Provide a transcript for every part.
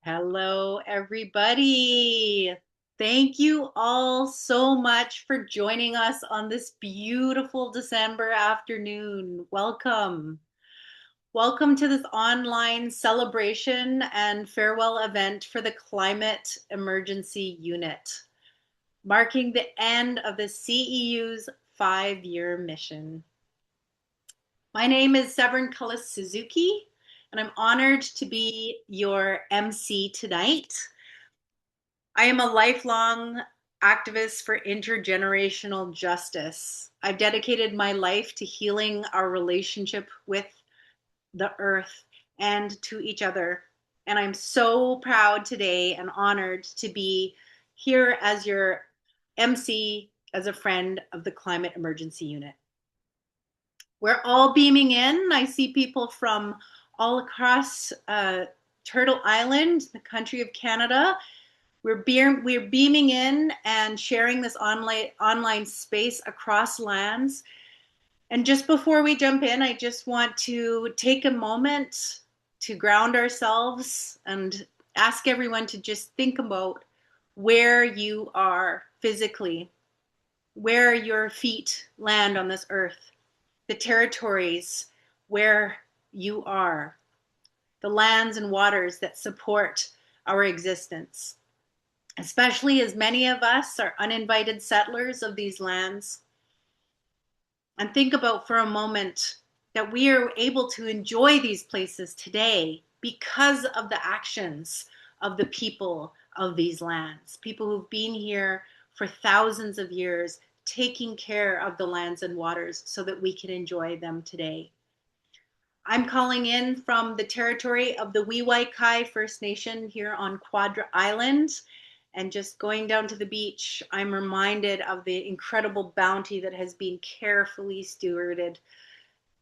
Hello, everybody. Thank you all so much for joining us on this beautiful December afternoon. Welcome. Welcome to this online celebration and farewell event for the Climate Emergency Unit, marking the end of the CEU's 5-year mission. My name is Severn Cullis Suzuki, and I'm honored to be your MC tonight. I am a lifelong activist for intergenerational justice. I've dedicated my life to healing our relationship with the earth and to each other. And I'm so proud today and honored to be here as your MC, as a friend of the Climate Emergency Unit. We're all beaming in. I see people from all across Turtle Island, the country of Canada. We're beaming in and sharing this online space across lands. And just before we jump in, I just want to take a moment to ground ourselves and ask everyone to just think about where you are physically, where your feet land on this earth, the territories where you are, the lands and waters that support our existence, especially as many of us are uninvited settlers of these lands. And think about for a moment that we are able to enjoy these places today because of the actions of the people of these lands, people who've been here for thousands of years, taking care of the lands and waters so that we can enjoy them today. I'm calling in from the territory of the Weewaikai First Nation here on Quadra Island. And just going down to the beach, I'm reminded of the incredible bounty that has been carefully stewarded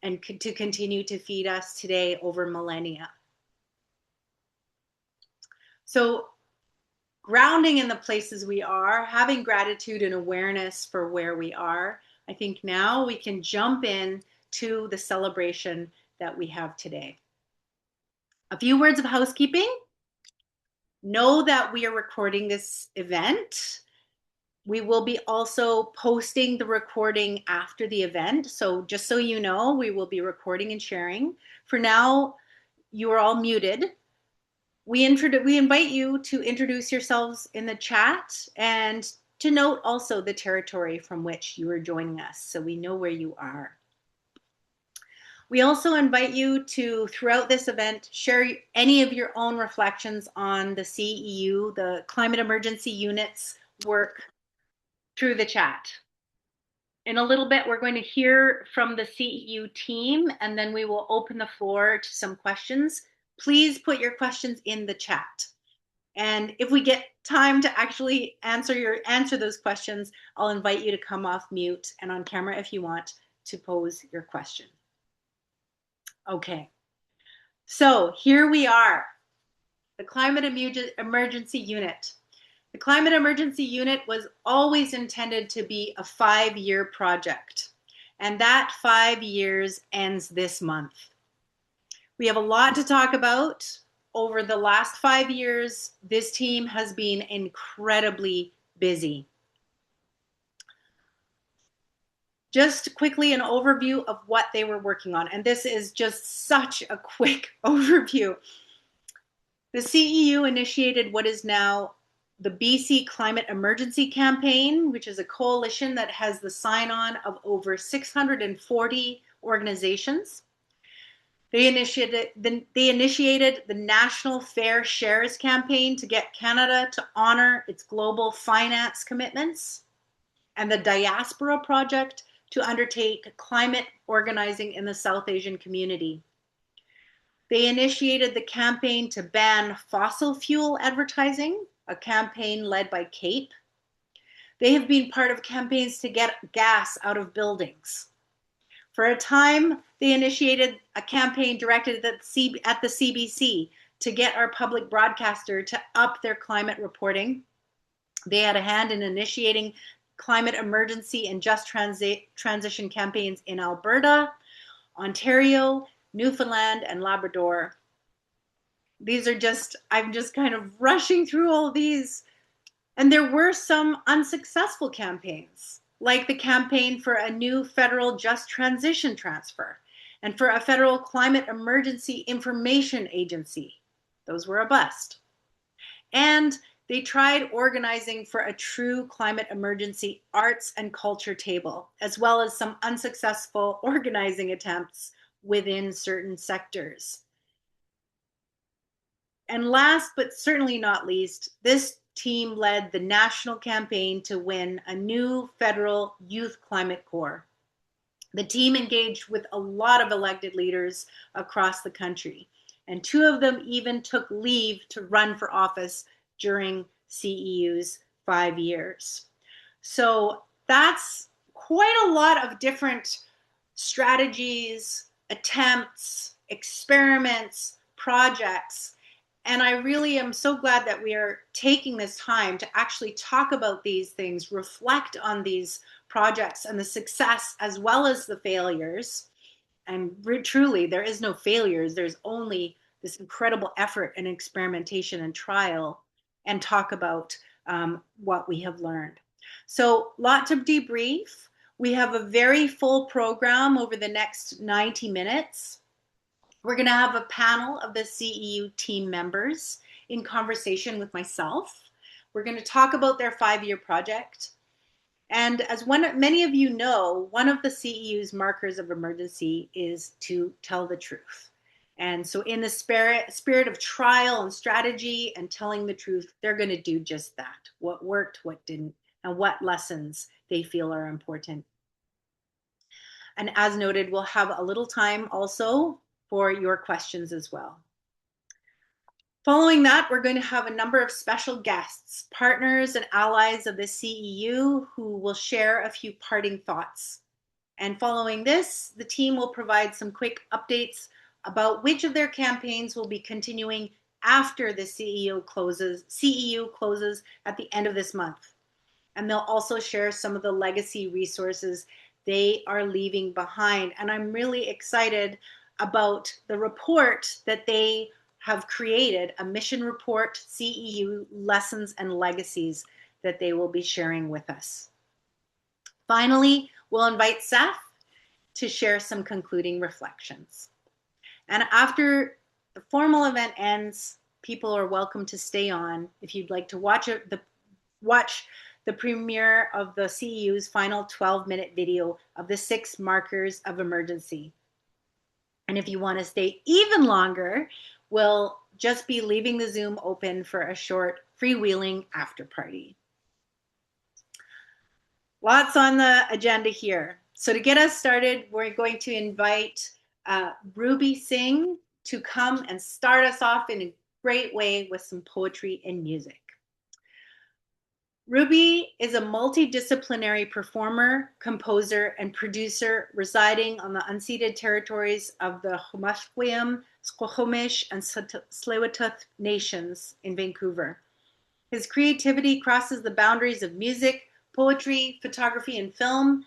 and to continue to feed us today over millennia. So grounding in the places we are, having gratitude and awareness for where we are, I think now we can jump in to the celebration that we have today. A few words of housekeeping. Know that we are recording this event. We will be also posting the recording after the event. So just so you know, we will be recording and sharing. For now, you are all muted. We invite you to introduce yourselves in the chat and to note also the territory from which you are joining us so we know where you are. We also invite you to, throughout this event, share any of your own reflections on the CEU, the Climate Emergency Unit's work through the chat. In a little bit, we're going to hear from the CEU team, and then we will open the floor to some questions. Please put your questions in the chat. And if we get time to actually answer those questions, I'll invite you to come off mute and on camera if you want to pose your question. Okay, so here we are, the Climate Emergency Unit. The Climate Emergency Unit was always intended to be a 5-year project, and that 5 years ends this month. We have a lot to talk about. Over the last 5 years, this team has been incredibly busy. Just quickly an overview of what they were working on, and this is just such a quick overview. The CEU initiated what is now the BC Climate Emergency Campaign, which is a coalition that has the sign-on of over 640 organizations. They initiated the National Fair Shares campaign to get Canada to honor its global finance commitments, and the Diaspora Project to undertake climate organizing in the South Asian community. They initiated the campaign to ban fossil fuel advertising, a campaign led by CAPE. They have been part of campaigns to get gas out of buildings. For a time, they initiated a campaign directed at the CBC to get our public broadcaster to up their climate reporting. They had a hand in initiating climate emergency and just transition campaigns in Alberta, Ontario, Newfoundland, and Labrador. These are just, I'm just kind of rushing through all these. And there were some unsuccessful campaigns, like the campaign for a new federal just transition transfer and for a federal climate emergency information agency. Those were a bust. And they tried organizing for a true climate emergency arts and culture table, as well as some unsuccessful organizing attempts within certain sectors. And last but certainly not least, this team led the national campaign to win a new federal youth climate corps. The team engaged with a lot of elected leaders across the country, and two of them even took leave to run for office during CEU's 5 years. So that's quite a lot of different strategies, attempts, experiments, projects. And I really am so glad that we are taking this time to actually talk about these things, reflect on these projects and the success as well as the failures. And truly, there is no failures. There's only this incredible effort and experimentation and trial, and talk about what we have learned. So, lot to debrief. We have a very full program over the next 90 minutes. We're going to have a panel of the CEU team members in conversation with myself. We're going to talk about their 5-year project. And as many of you know, one of the CEU's markers of emergency is to tell the truth. And so in the spirit of trial and strategy and telling the truth, they're going to do just that. What worked, what didn't, and what lessons they feel are important. And as noted, we'll have a little time also for your questions as well. Following that, we're going to have a number of special guests, partners and allies of the CEU who will share a few parting thoughts. And following this, the team will provide some quick updates about which of their campaigns will be continuing after the CEU closes at the end of this month. And they'll also share some of the legacy resources they are leaving behind. And I'm really excited about the report that they have created, a mission report, CEU lessons and legacies that they will be sharing with us. Finally, we'll invite Seth to share some concluding reflections. And after the formal event ends, people are welcome to stay on if you'd like to watch the premiere of the CEU's final 12-minute video of the 6 markers of emergency. And if you want to stay even longer, we'll just be leaving the Zoom open for a short freewheeling after party. Lots on the agenda here. So to get us started, we're going to invite Ruby Singh to come and start us off in a great way with some poetry and music. Ruby is a multidisciplinary performer, composer, and producer residing on the unceded territories of the Chumash, Squamish, and Tsleil-Waututh nations in Vancouver. His creativity crosses the boundaries of music, poetry, photography, and film,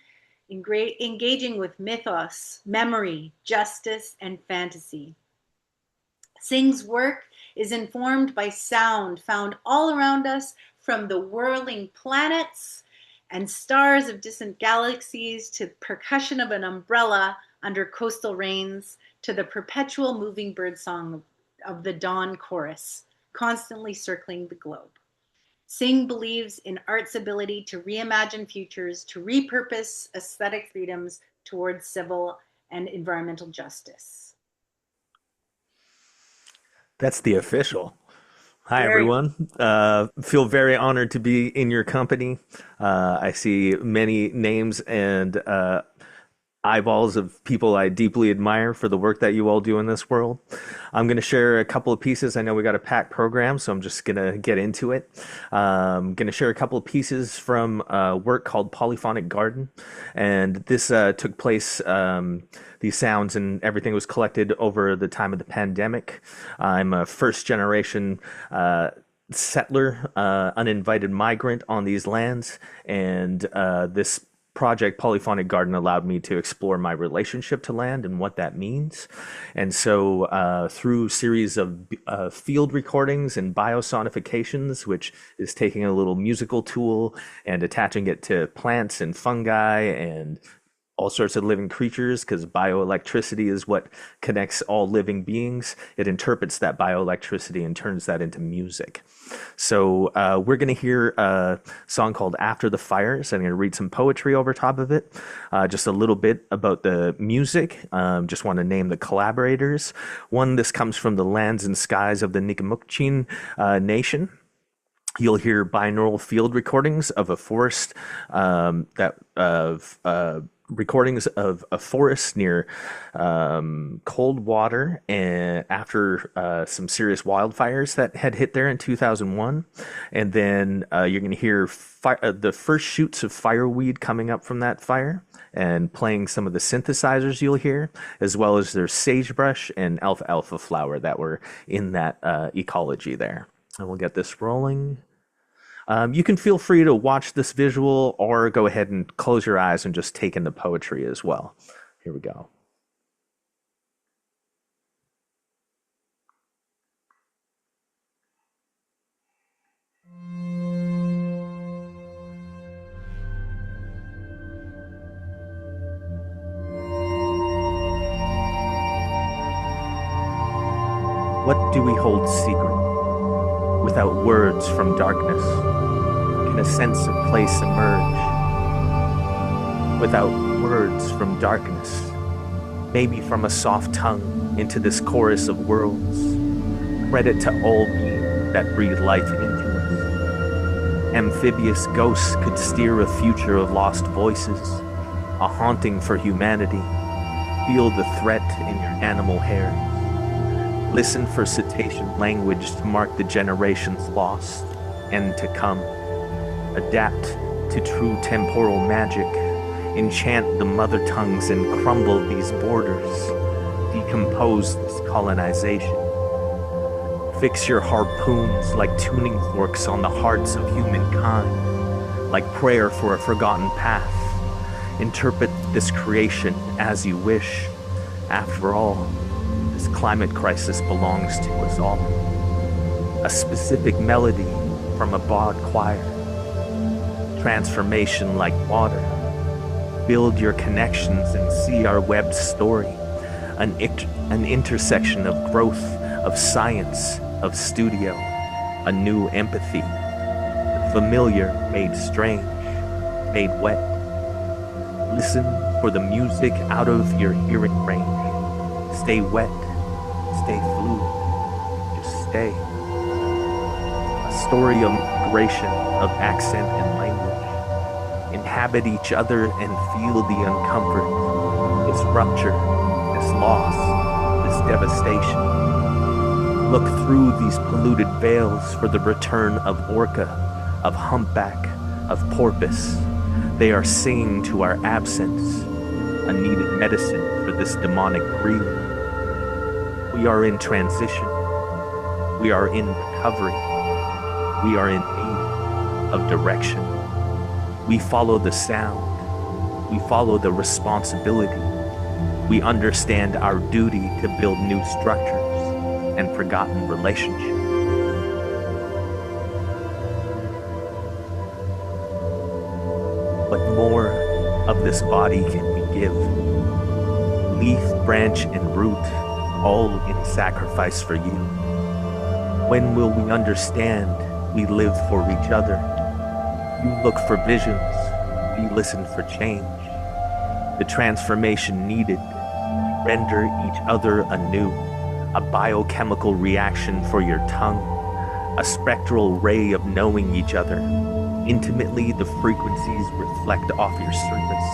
engaging with mythos, memory, justice, and fantasy. Singh's work is informed by sound found all around us, from the whirling planets and stars of distant galaxies to percussion of an umbrella under coastal rains to the perpetual moving birdsong of the dawn chorus, constantly circling the globe. Singh believes in art's ability to reimagine futures, to repurpose aesthetic freedoms towards civil and environmental justice. That's the official. Hi, Very. everyone. Feel very honored to be in your company. I see many names and eyeballs of people I deeply admire for the work that you all do in this world. I'm going to share a couple of pieces. I know we got a packed program, so I'm just going to get into it. I'm going to share a couple of pieces from work called Polyphonic Garden. And this took place, these sounds and everything was collected over the time of the pandemic. I'm a first generation settler, uninvited migrant on these lands. And this project, Polyphonic Garden, allowed me to explore my relationship to land and what that means. And so, through series of field recordings and biosonifications, which is taking a little musical tool and attaching it to plants and fungi and all sorts of living creatures, because bioelectricity is what connects all living beings. It interprets that bioelectricity and turns that into music. So we're going to hear a song called After the Fires. I'm going to read some poetry over top of it. Just a little bit about the music. Just want to name the collaborators. One, this comes from the lands and skies of the Nicomuchin Nation. You'll hear binaural field recordings of a forest recordings of a forest near cold water and after some serious wildfires that had hit there in 2001. And then you're going to hear the first shoots of fireweed coming up from that fire and playing some of the synthesizers you'll hear, as well as there's sagebrush and alfalfa flower that were in that ecology there. And we'll get this rolling. You can feel free to watch this visual or go ahead and close your eyes and just take in the poetry as well. Here we go. What do we hold secret? Without words from darkness, can a sense of place emerge? Without words from darkness, maybe from a soft tongue into this chorus of worlds, credit to all being that breathe life into us. Amphibious ghosts could steer a future of lost voices, a haunting for humanity. Feel the threat in your animal hair. Listen for cetacean language to mark the generations lost and to come. Adapt to true temporal magic. Enchant the mother tongues and crumble these borders. Decompose this colonization. Fix your harpoons like tuning forks on the hearts of humankind, like prayer for a forgotten path. Interpret this creation as you wish. After all, this climate crisis belongs to us all. A specific melody from a bawd choir. Transformation like water. Build your connections and see our webbed story. An intersection of growth, of science, of studio. A new empathy. The familiar made strange, made wet. Listen for the music out of your hearing range. Stay wet. Stay fluid. Just stay. A story of migration, of accent and language. Inhabit each other and feel the uncomfort, this rupture, this loss, this devastation. Look through these polluted veils for the return of orca, of humpback, of porpoise. They are singing to our absence, a needed medicine for this demonic breed. We are in transition. We are in recovery. We are in need of direction. We follow the sound. We follow the responsibility. We understand our duty to build new structures and forgotten relationships. What more of this body can we give? Leaf, branch, and root, all in sacrifice for you. When will we understand we live for each other? You look for visions, we listen for change. The transformation needed, render each other anew. A biochemical reaction for your tongue, a spectral ray of knowing each other. Intimately, the frequencies reflect off your surface,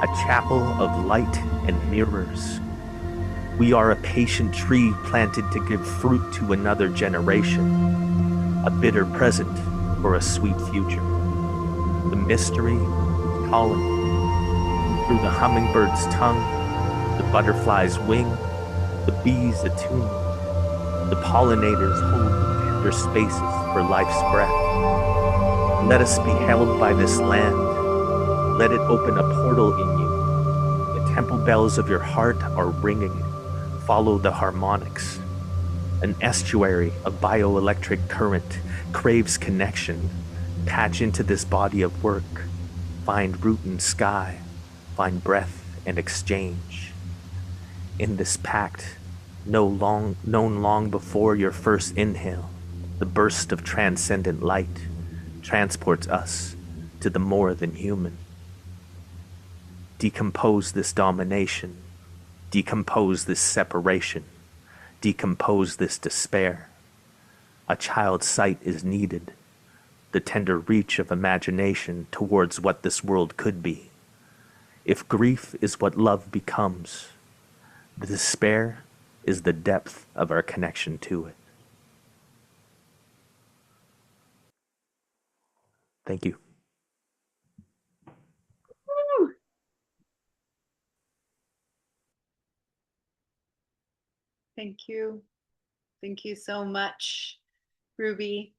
a chapel of light and mirrors. We are a patient tree planted to give fruit to another generation, a bitter present for a sweet future. The mystery is calling through the hummingbird's tongue, the butterfly's wing, the bees attune, the pollinators hold tender spaces for life's breath. Let us be held by this land, Let it open a portal in you. The temple bells of your heart are ringing. Follow the harmonics. An estuary of bioelectric current craves connection. Patch into this body of work. Find root and sky. Find breath and exchange. In this pact, known long before your first inhale, the burst of transcendent light transports us to the more than human. Decompose this domination, decompose this separation, decompose this despair. A child's sight is needed, the tender reach of imagination towards what this world could be. If grief is what love becomes, the despair is the depth of our connection to it. Thank you. Woo! Thank you. Thank you so much, Ruby.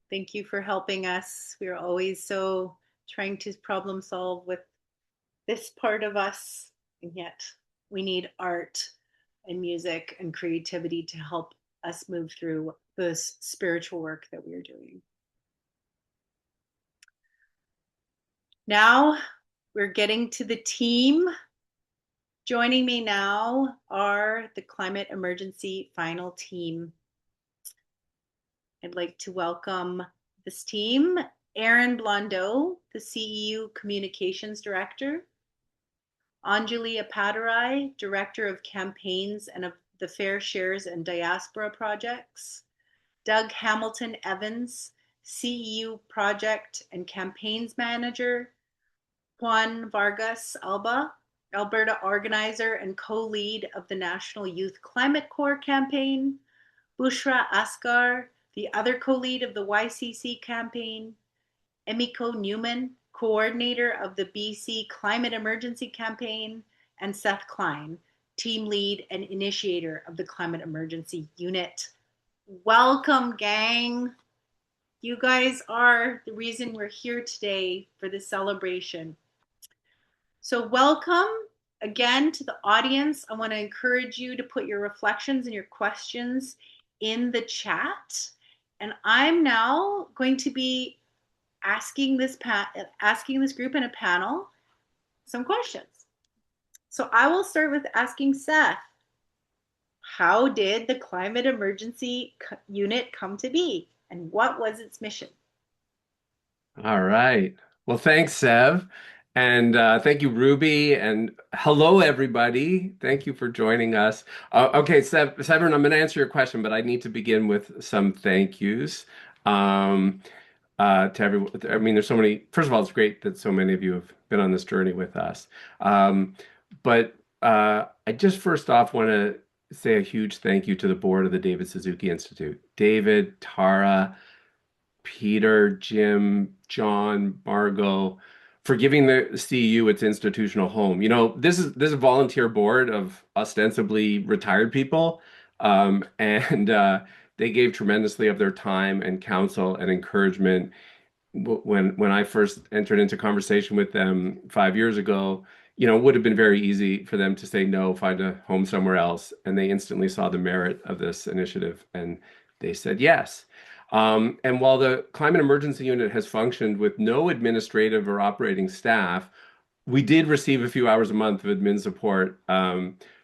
Thank you for helping us. We're always so trying to problem solve with this part of us, and yet we need art and music and creativity to help us move through this spiritual work that we are doing. Now we're getting to the team. Joining me now are the climate emergency final team. I'd like to welcome this team: Aaron Blondeau, the CEU Communications Director; Anjali Appadurai, Director of Campaigns and of the Fair Shares and Diaspora Projects; Doug Hamilton Evans, CEU Project and Campaigns Manager; Juan Vargas Alba, Alberta organizer and co-lead of the National Youth Climate Corps campaign; Bushra Asghar, the other co-lead of the YCC campaign; Emiko Newman, coordinator of the BC Climate Emergency Campaign; and Seth Klein, team lead and initiator of the Climate Emergency Unit. Welcome, gang. You guys are the reason we're here today for this celebration. So welcome again to the audience. I want to encourage you to put your reflections and your questions in the chat. And I'm now going to be asking this group in a panel some questions. So I will start with asking Seth, how did the Climate Emergency Unit come to be, and what was its mission? All right. Well, thanks, Sev. And thank you, Ruby. And hello, everybody. Thank you for joining us. Okay, Severin, I'm going to answer your question, but I need to begin with some thank yous to everyone. I mean, there's so many. First of all, it's great that so many of you have been on this journey with us. But I just first off want to say a huge thank you to the board of the David Suzuki Institute. David, Tara, Peter, Jim, John, Margot, for giving the CEU its institutional home. You know, this is a volunteer board of ostensibly retired people, and they gave tremendously of their time and counsel and encouragement when I first entered into conversation with them 5 years ago. You know, it would have been very easy for them to say no, find a home somewhere else, and they instantly saw the merit of this initiative and they said yes. And while the Climate Emergency Unit has functioned with no administrative or operating staff, we did receive a few hours a month of admin support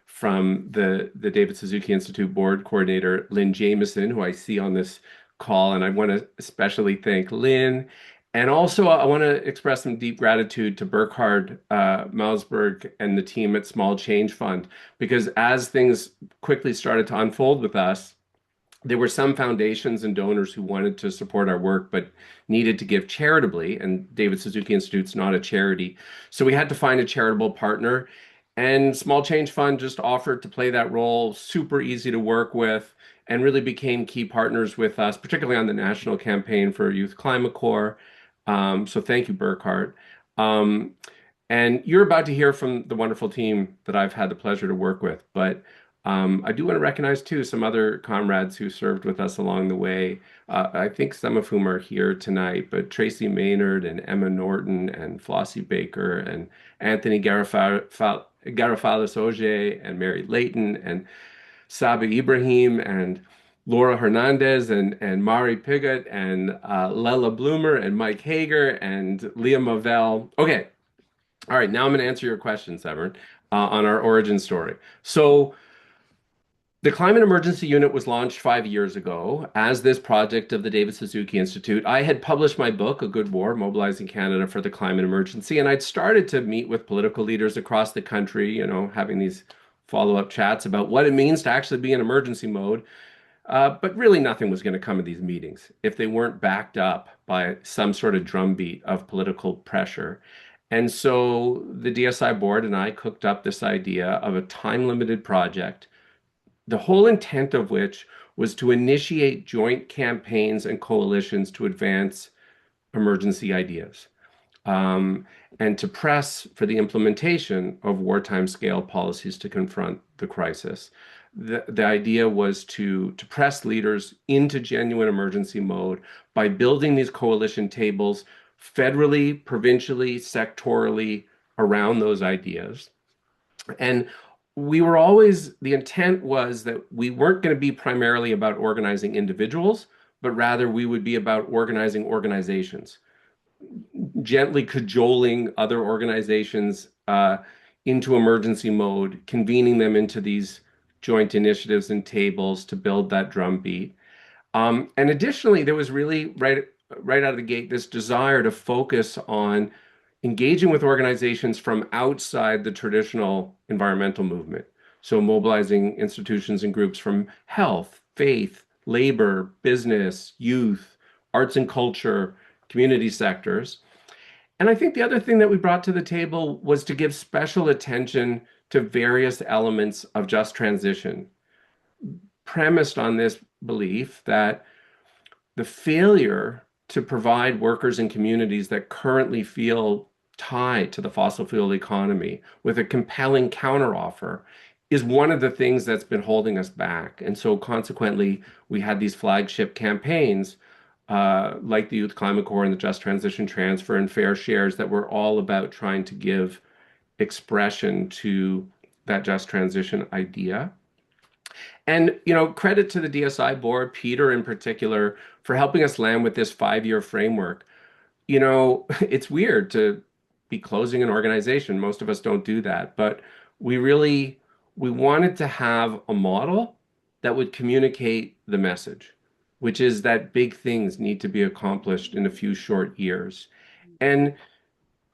from the David Suzuki Institute board coordinator, Lynn Jameson, who I see on this call. And I want to especially thank Lynn. And also, I want to express some deep gratitude to Burkhard Mausberg and the team at Small Change Fund, because as things quickly started to unfold with us, there were some foundations and donors who wanted to support our work but needed to give charitably, and David Suzuki Institute's not a charity. So we had to find a charitable partner, and Small Change Fund just offered to play that role, super easy to work with, and really became key partners with us, particularly on the national campaign for Youth Climate Corps. So thank you, Burkhart. And you're about to hear from the wonderful team that I've had the pleasure to work with. But I do want to recognize too some other comrades who served with us along the way. I think some of whom are here tonight, but Tracy Maynard and Emma Norton and Flossie Baker and Anthony Garafalis Oje and Mary Layton and Saba Ibrahim and Laura Hernandez and Mari Piggott and Lela Bloomer and Mike Hager and Leah Mavell. Okay, all right, now I'm going to answer your question, Severn, on our origin story. So, the Climate Emergency Unit was launched 5 years ago as this project of the David Suzuki Institute. I had published my book, A Good War, Mobilizing Canada for the Climate Emergency, and I'd started to meet with political leaders across the country, having these follow-up chats about what it means to actually be in emergency mode. But really, nothing was going to come of these meetings if they weren't backed up by some sort of drumbeat of political pressure. And so the DSI board and I cooked up this idea of a time-limited project, the whole intent of which was to initiate joint campaigns and coalitions to advance emergency ideas, um, and to press for the implementation of wartime scale policies to confront the crisis. The idea was to press leaders into genuine emergency mode by building these coalition tables federally, provincially, sectorally around those ideas. And the intent was that we weren't going to be primarily about organizing individuals, but rather we would be about organizing organizations, gently cajoling other organizations into emergency mode, convening them into these joint initiatives and tables to build that drumbeat. And additionally, there was really right out of the gate this desire to focus on engaging with organizations from outside the traditional environmental movement. So mobilizing institutions and groups from health, faith, labor, business, youth, arts and culture, community sectors. And I think the other thing that we brought to the table was to give special attention to various elements of just transition, premised on this belief that the failure to provide workers and communities that currently feel tied to the fossil fuel economy with a compelling counteroffer is one of the things that's been holding us back. And so consequently, we had these flagship campaigns like the Youth Climate Corps and the Just Transition Transfer and Fair Shares that were all about trying to give expression to that just transition idea. And, credit to the DSI board, Peter in particular, for helping us land with this 5-year framework. It's weird to be closing an organization. Most of us don't do that, but we wanted to have a model that would communicate the message, which is that big things need to be accomplished in a few short years. And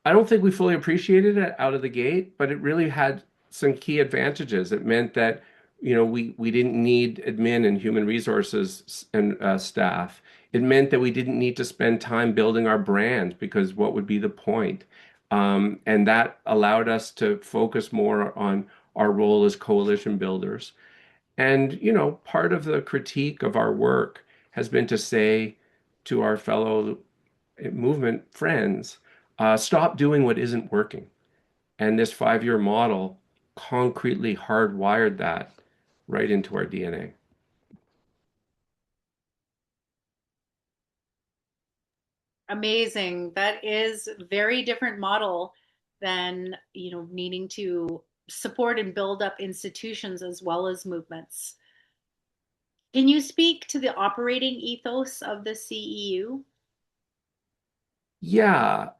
I don't think we fully appreciated it out of the gate, but it really had some key advantages. It meant that, we didn't need admin and human resources and staff. It meant that we didn't need to spend time building our brand because what would be the point? And that allowed us to focus more on our role as coalition builders. And, part of the critique of our work has been to say to our fellow movement friends, stop doing what isn't working. And this 5-year model concretely hardwired that right into our DNA. Amazing. That is a very different model than, needing to support and build up institutions as well as movements. Can you speak to the operating ethos of the CEU? Yeah,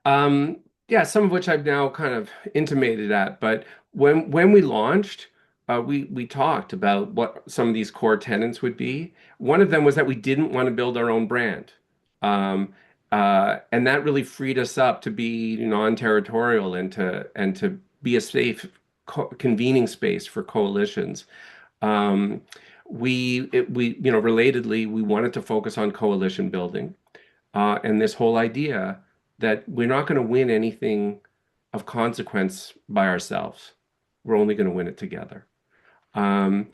yeah, some of which I've now kind of intimated at, but when we launched, we talked about what some of these core tenets would be. One of them was that we didn't want to build our own brand, and that really freed us up to be non-territorial and to be a safe convening space for coalitions. Um, relatedly, we wanted to focus on coalition building, and this whole idea that we're not going to win anything of consequence by ourselves. We're only going to win it together. Um,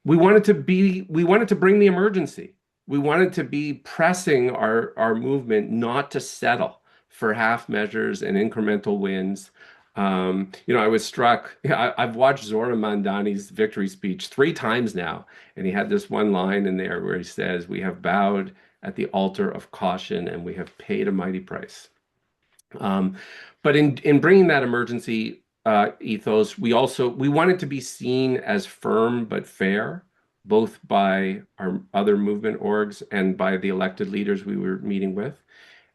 we wanted to bring the emergency. We wanted to be pressing our movement not to settle for half measures and incremental wins. I was struck. I've watched Zohran Mamdani's victory speech 3 times now, and he had this one line in there where he says, "We have bowed at the altar of caution, and we have paid a mighty price." Um, but in bringing that emergency ethos, we wanted to be seen as firm but fair, both by our other movement orgs and by the elected leaders we were meeting with.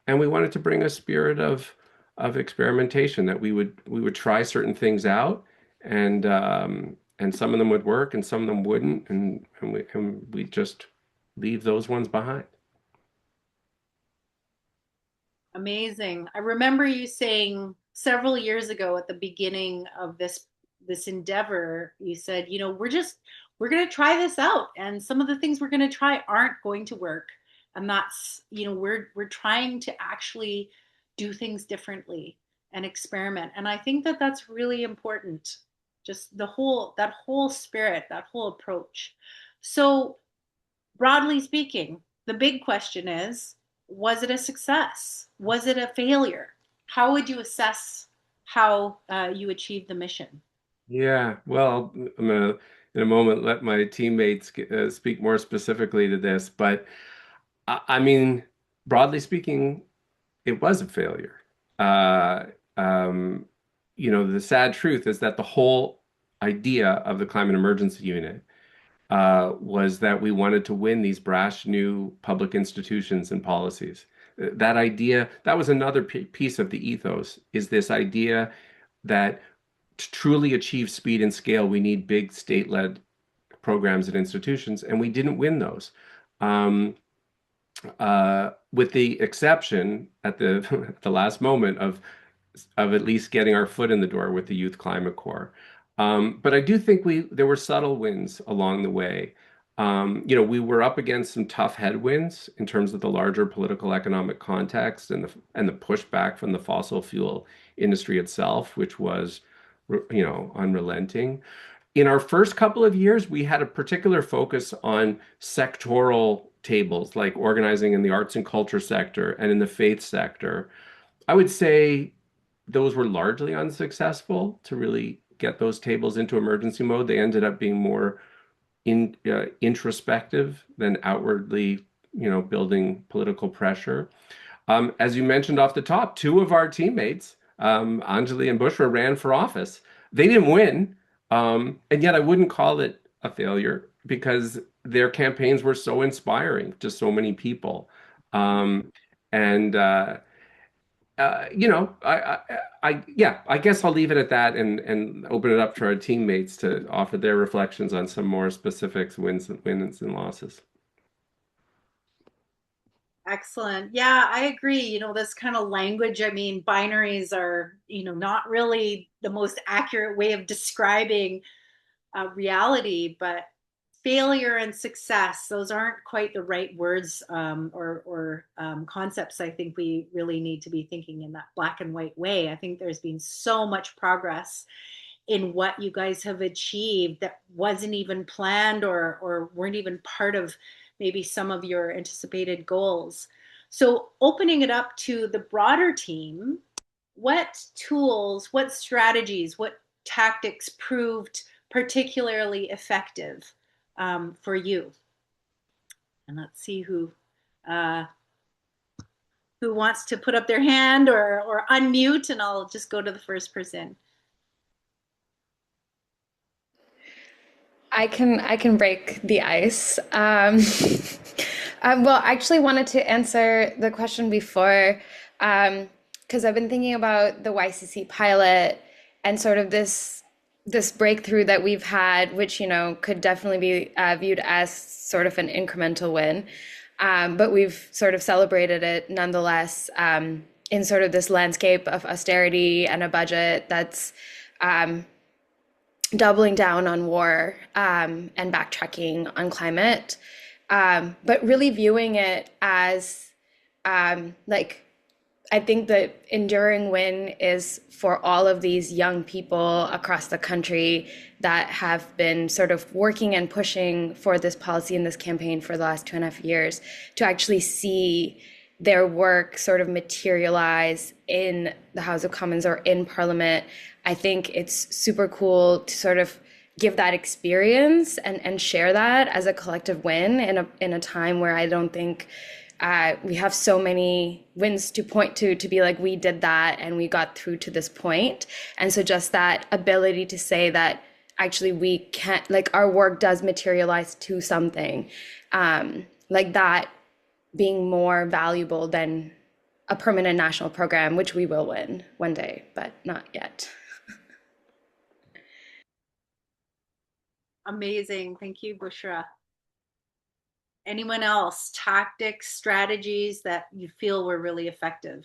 And we wanted to bring a spirit of experimentation, that we would try certain things out, and some of them would work and some of them wouldn't, and we just leave those ones behind. Amazing. I remember you saying several years ago at the beginning of this endeavor, you said, we're going to try this out, and some of the things we're going to try aren't going to work. And that's, we're trying to actually do things differently and experiment. And I think that that's really important. Just that whole spirit, that whole approach. So broadly speaking, the big question is, was it a success? Was it a failure? How would you assess how you achieved the mission? Yeah, well, I'm gonna in a moment let my teammates speak more specifically to this, but I mean, broadly speaking, it was a failure. Uh, um, the sad truth is that the whole idea of the Climate Emergency Unit was that we wanted to win these brash new public institutions and policies. That idea, that was another piece of the ethos, is this idea that to truly achieve speed and scale, we need big state-led programs and institutions, and we didn't win those. Um, with the exception at the the last moment of at least getting our foot in the door with the Youth Climate Corps. But I do think there were subtle wins along the way. We were up against some tough headwinds in terms of the larger political economic context and the pushback from the fossil fuel industry itself, which was, unrelenting. In our first couple of years, we had a particular focus on sectoral tables, like organizing in the arts and culture sector and in the faith sector. I would say those were largely unsuccessful to really get those tables into emergency mode. They ended up being more introspective than outwardly, building political pressure. As you mentioned off the top, two of our teammates, Anjali and Bushra, ran for office. They didn't win, and yet I wouldn't call it a failure because their campaigns were so inspiring to so many people. And yeah, I guess I'll leave it at that and open it up to our teammates to offer their reflections on some more specifics, wins and losses. Excellent. Yeah, I agree. This kind of language, I mean, binaries are, not really the most accurate way of describing reality, but failure and success, those aren't quite the right words or concepts. I think we really need to be thinking in that black and white way. I think there's been so much progress in what you guys have achieved that wasn't even planned or weren't even part of maybe some of your anticipated goals. So opening it up to the broader team, what tools, what strategies, what tactics proved particularly effective for you? And let's see uh, who wants to put up their hand or unmute, and I'll just go to the first person. I can break the ice. Well, I actually wanted to answer the question before, because I've been thinking about the YCC pilot and sort of this breakthrough that we've had, which could definitely be viewed as sort of an incremental win, but we've sort of celebrated it nonetheless, in sort of this landscape of austerity and a budget that's doubling down on war, and backtracking on climate, but really viewing it as, like, I think the enduring win is for all of these young people across the country that have been sort of working and pushing for this policy and this campaign for the last 2.5 years to actually see their work sort of materialize in the House of Commons or in Parliament. I think it's super cool to sort of give that experience and share that as a collective win in a time where I don't think we have so many wins to point to be like, we did that and we got through to this point. And so just that ability to say that actually we can't, like, our work does materialize to something, like that being more valuable than a permanent national program, which we will win one day, but not yet. Amazing. Thank you, Bushra. Anyone else? Tactics, strategies that you feel were really effective?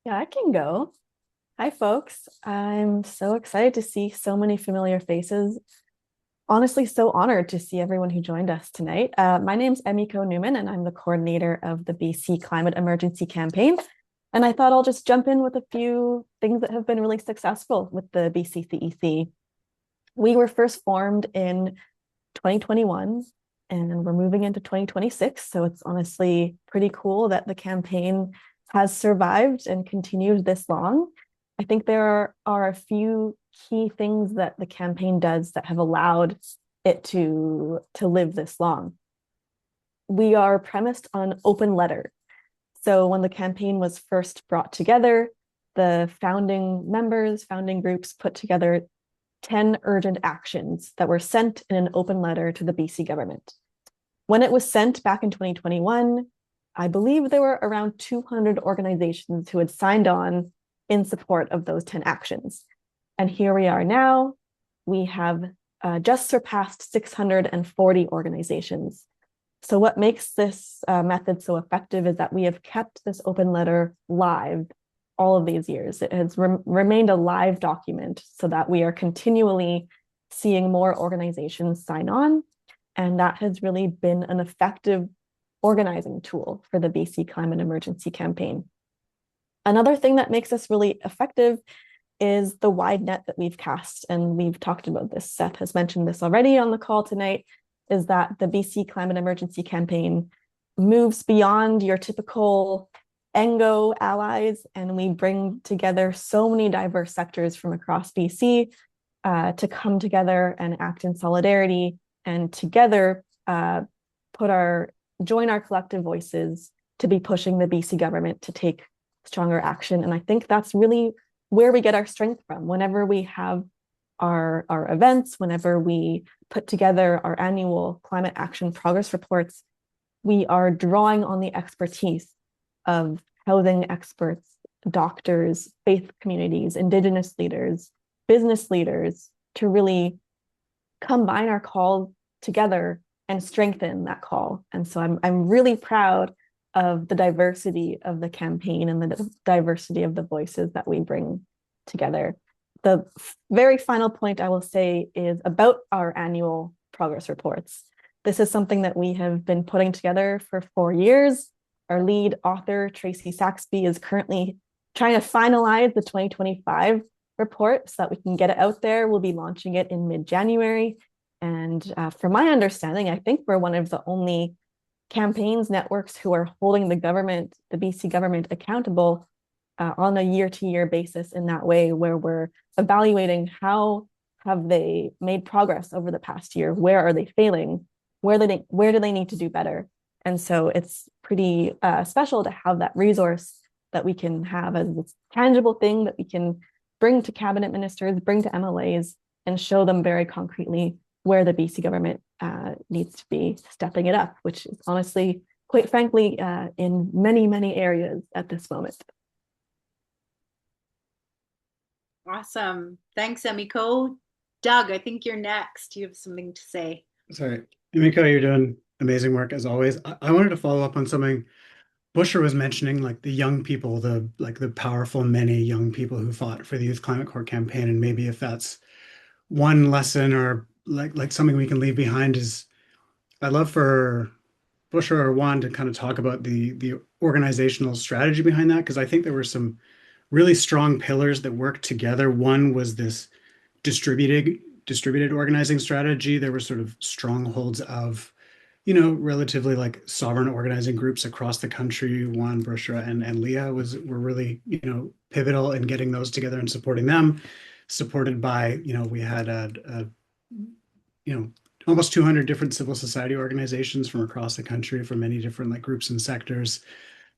Yeah, I can go. Hi, folks. I'm so excited to see so many familiar faces. Honestly, so honored to see everyone who joined us tonight. My name's Emiko Newman, and I'm the coordinator of the BC Climate Emergency Campaign. And I thought I'll just jump in with a few things that have been really successful with the BCCEC. We were first formed in 2021, and we're moving into 2026. So it's honestly pretty cool that the campaign has survived and continued this long. I think there are a few key things that the campaign does that have allowed it to live this long. We are premised on open letter. So when the campaign was first brought together, the founding members, founding groups put together 10 urgent actions that were sent in an open letter to the BC government. When it was sent back in 2021, I believe there were around 200 organizations who had signed on in support of those 10 actions. And here we are now. We have just surpassed 640 organizations. So what makes this method so effective is that we have kept this open letter live all of these years. It has remained a live document so that we are continually seeing more organizations sign on. And that has really been an effective organizing tool for the BC Climate Emergency Campaign. Another thing that makes us really effective is the wide net that we've cast. And we've talked about this. Seth has mentioned this already on the call tonight, is that the BC Climate Emergency Campaign moves beyond your typical ENGO allies, and we bring together so many diverse sectors from across BC to come together and act in solidarity and together join our collective voices to be pushing the BC government to take stronger action. And I think that's really where we get our strength from. Whenever we have our events, whenever we put together our annual climate action progress reports, we are drawing on the expertise of housing experts, doctors, faith communities, Indigenous leaders, business leaders, to really combine our call together and strengthen that call. And so I'm really proud of the diversity of the campaign and the diversity of the voices that we bring together. The very final point I will say is about our annual progress reports. This is something that we have been putting together for 4 years. Our lead author, Tracy Saxby, is currently trying to finalize the 2025 report so that we can get it out there. We'll be launching it in mid-January. And from my understanding, I think we're one of the only campaigns networks who are holding the government, the BC government, accountable on a year-to-year basis in that way, where we're evaluating how have they made progress over the past year, where are they failing, where do they need to do better. And so it's pretty special to have that resource that we can have as this tangible thing that we can bring to cabinet ministers, bring to MLAs, and show them very concretely where the BC government needs to be stepping it up, which is honestly, quite frankly, in many, many areas at this moment. Awesome. Thanks, Emiko. Doug, I think you're next. You have something to say. Sorry, Emiko, you're doing amazing work as always. I wanted to follow up on something Busher was mentioning, like the young people, the powerful many young people who fought for the Youth Climate Corps campaign, and maybe if that's one lesson or like something we can leave behind is, I'd love for Busher or Juan to kind of talk about the organizational strategy behind that, because I think there were some really strong pillars that worked together. One was this distributed organizing strategy. There were sort of strongholds of relatively like sovereign organizing groups across the country. Juan, Bushra, and Leah were really, pivotal in getting those together and supporting them. Supported by, we had you know, almost 200 different civil society organizations from across the country, from many different like groups and sectors,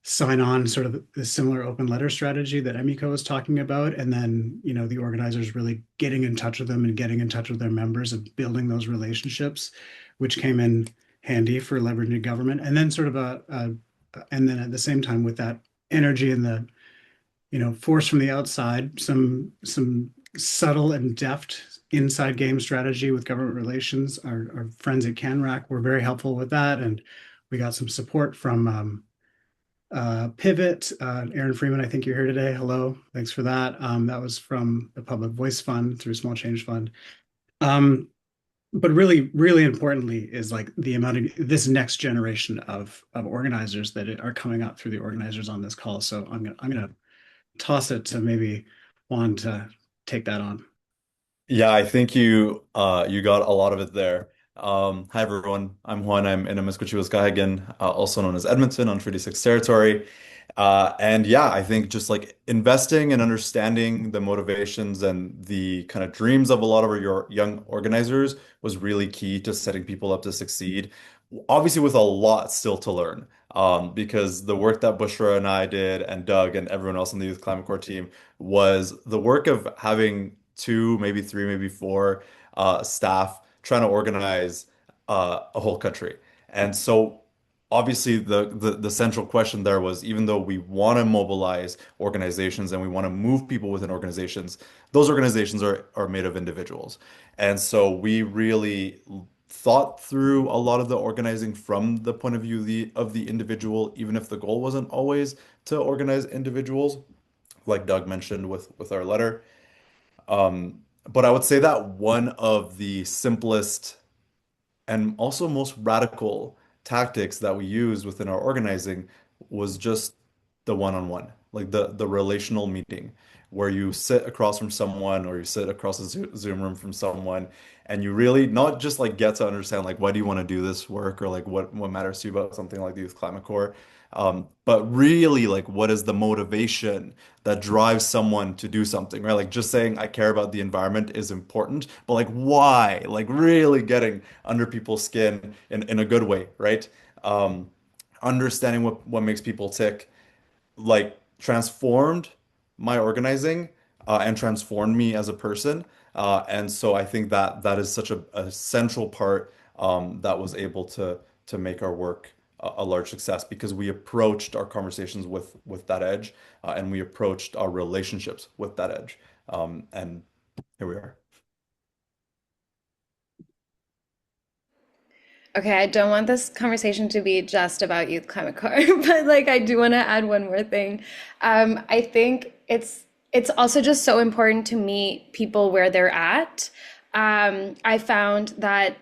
sign on sort of the similar open letter strategy that Emiko was talking about. And then, the organizers really getting in touch with them and getting in touch with their members and building those relationships, which came in handy for leveraging government. And then sort of and then at the same time with that energy and the, force from the outside, some subtle and deft inside game strategy with government relations. Our friends at CanRac were very helpful with that. And we got some support from Pivot. Aaron Freeman, I think you're here today. Hello, thanks for that. That was from the Public Voice Fund through Small Change Fund. But really, really importantly is like the amount of this next generation of organizers that are coming up through the organizers on this call. So I'm gonna toss it to maybe Juan to take that on. Yeah, I think you got a lot of it there. Hi everyone, I'm Juan. I'm in Emiskwichiwasgahigan, also known as Edmonton on Treaty 6 territory. And yeah, I think just like investing and understanding the motivations and the kind of dreams of a lot of your young organizers was really key to setting people up to succeed. Obviously, with a lot still to learn, because the work that Bushra and I did, and Doug and everyone else on the Youth Climate Corps team, was the work of having two, maybe three, maybe four staff trying to organize a whole country. And so obviously the central question there was, even though we want to mobilize organizations and we want to move people within organizations, those organizations are made of individuals. And so we really thought through a lot of the organizing from the point of view of the individual, even if the goal wasn't always to organize individuals, like Doug mentioned with our letter. But I would say that one of the simplest and also most radical tactics that we use within our organizing was just the one-on-one, like the relational meeting, where you sit across from someone or you sit across a Zoom room from someone, and you really not just like get to understand like why do you want to do this work, or like what matters to you about something like the Youth Climate Corps, but really like what is the motivation that drives someone to do something, right? Like just saying I care about the environment is important, but like why? Like really getting under people's skin in a good way, right? Understanding what makes people tick, like transformed my organizing and transformed me as a person. And so I think that that is such a central part that was able to make our work a large success, because we approached our conversations with that edge, and we approached our relationships with that edge. And here we are. Okay, I don't want this conversation to be just about Youth Climate Corps, but like I do want to add one more thing. I think it's also just so important to meet people where they're at. I found that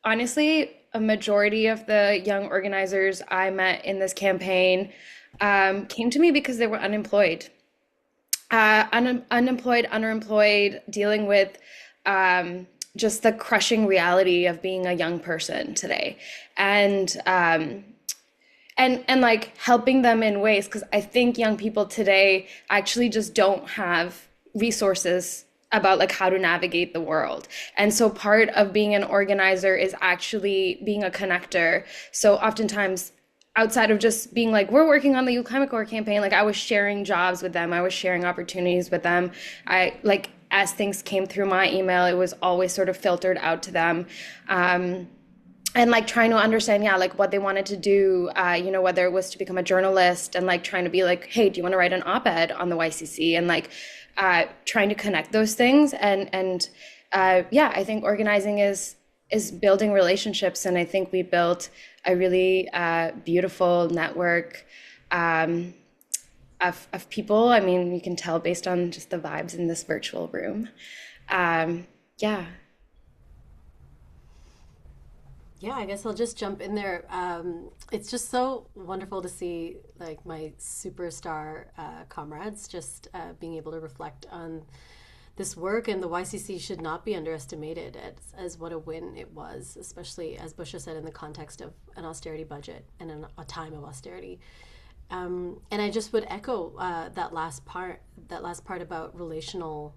honestly, a majority of the young organizers I met in this campaign came to me because they were unemployed, unemployed, underemployed, dealing with just the crushing reality of being a young person today, and and like helping them in ways, because I think young people today actually just don't have resources about like how to navigate the world. And so part of being an organizer is actually being a connector. So oftentimes outside of just being like, we're working on the Youth Climate Corps campaign, like I was sharing jobs with them, I was sharing opportunities with them. I like, as things came through my email, it was always sort of filtered out to them. And like trying to understand, yeah, like what they wanted to do, whether it was to become a journalist, and like trying to be like, hey, do you want to write an op-ed on the YCC? And like trying to connect those things. And yeah, I think organizing is building relationships. And I think we built a really beautiful network of people. I mean, you can tell based on just the vibes in this virtual room. Yeah. Yeah, I guess I'll just jump in there. It's just so wonderful to see my superstar comrades just being able to reflect on this work, and the YCC should not be underestimated as what a win it was, especially as Busha said, in the context of an austerity budget and a time of austerity. And I just would echo that last part. That last part about relational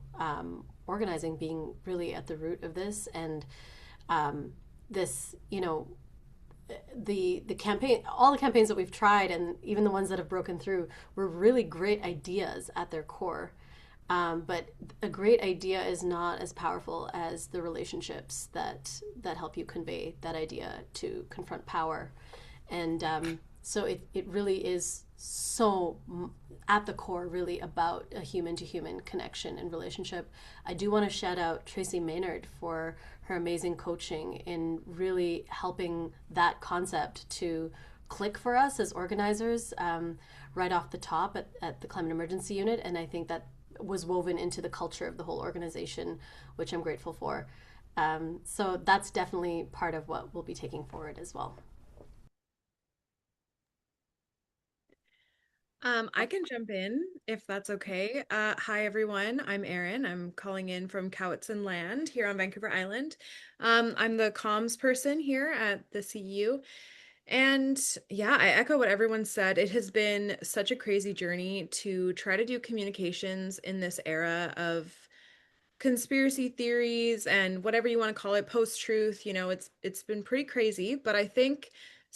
organizing being really at the root of this, and this, the campaign, all the campaigns that we've tried, and even the ones that have broken through, were really great ideas at their core. But a great idea is not as powerful as the relationships that help you convey that idea to confront power. And so it really is so at the core really about a human to human connection and relationship. I do want to shout out Tracy Maynard for her amazing coaching in really helping that concept to click for us as organizers, right off the top at the Climate Emergency Unit. And I think that was woven into the culture of the whole organization, which I'm grateful for. So that's definitely part of what we'll be taking forward as well. I can jump in if that's okay. Hi, everyone. I'm Erin. I'm calling in from Cowichan Land here on Vancouver Island. I'm the comms person here at the CU. And yeah, I echo what everyone said. It has been such a crazy journey to try to do communications in this era of conspiracy theories and whatever you want to call it, post-truth. It's been pretty crazy, but I think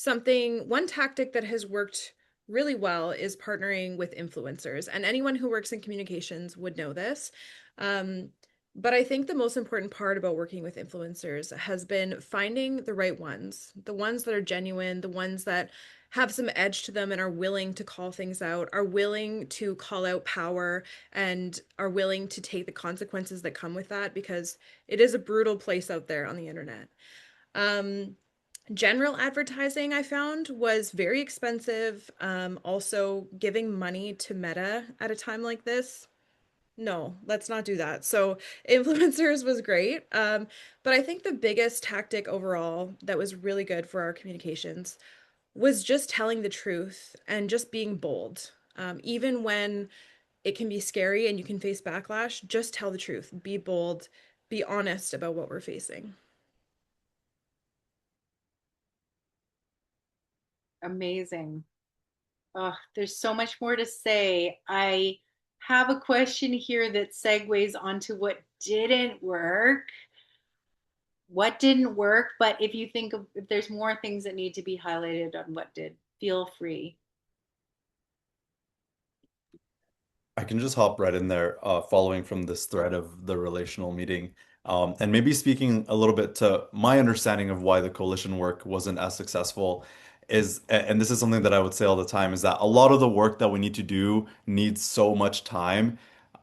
one tactic that has worked really well is partnering with influencers. And anyone who works in communications would know this. Um, but I think the most important part about working with influencers has been finding the right ones, the ones that are genuine, the ones that have some edge to them and are willing to call things out, are willing to call out power, and are willing to take the consequences that come with that, because it is a brutal place out there on the internet. Um, General advertising I found was very expensive. Also, giving money to Meta at a time like this, no, let's not do that. So influencers was great. But I think the biggest tactic overall that was really good for our communications was just telling the truth and just being bold. Even when it can be scary and you can face backlash, just tell the truth, be bold, be honest about what we're facing. Amazing. Oh, there's so much more to say. I have a question here that segues onto what didn't work. What didn't work, but if you think of if there's more things that need to be highlighted on what did, feel free. I can just hop right in there, following from this thread of the relational meeting, and maybe speaking a little bit to my understanding of why the coalition work wasn't as successful and this is something that I would say all the time, is that a lot of the work that we need to do needs so much time,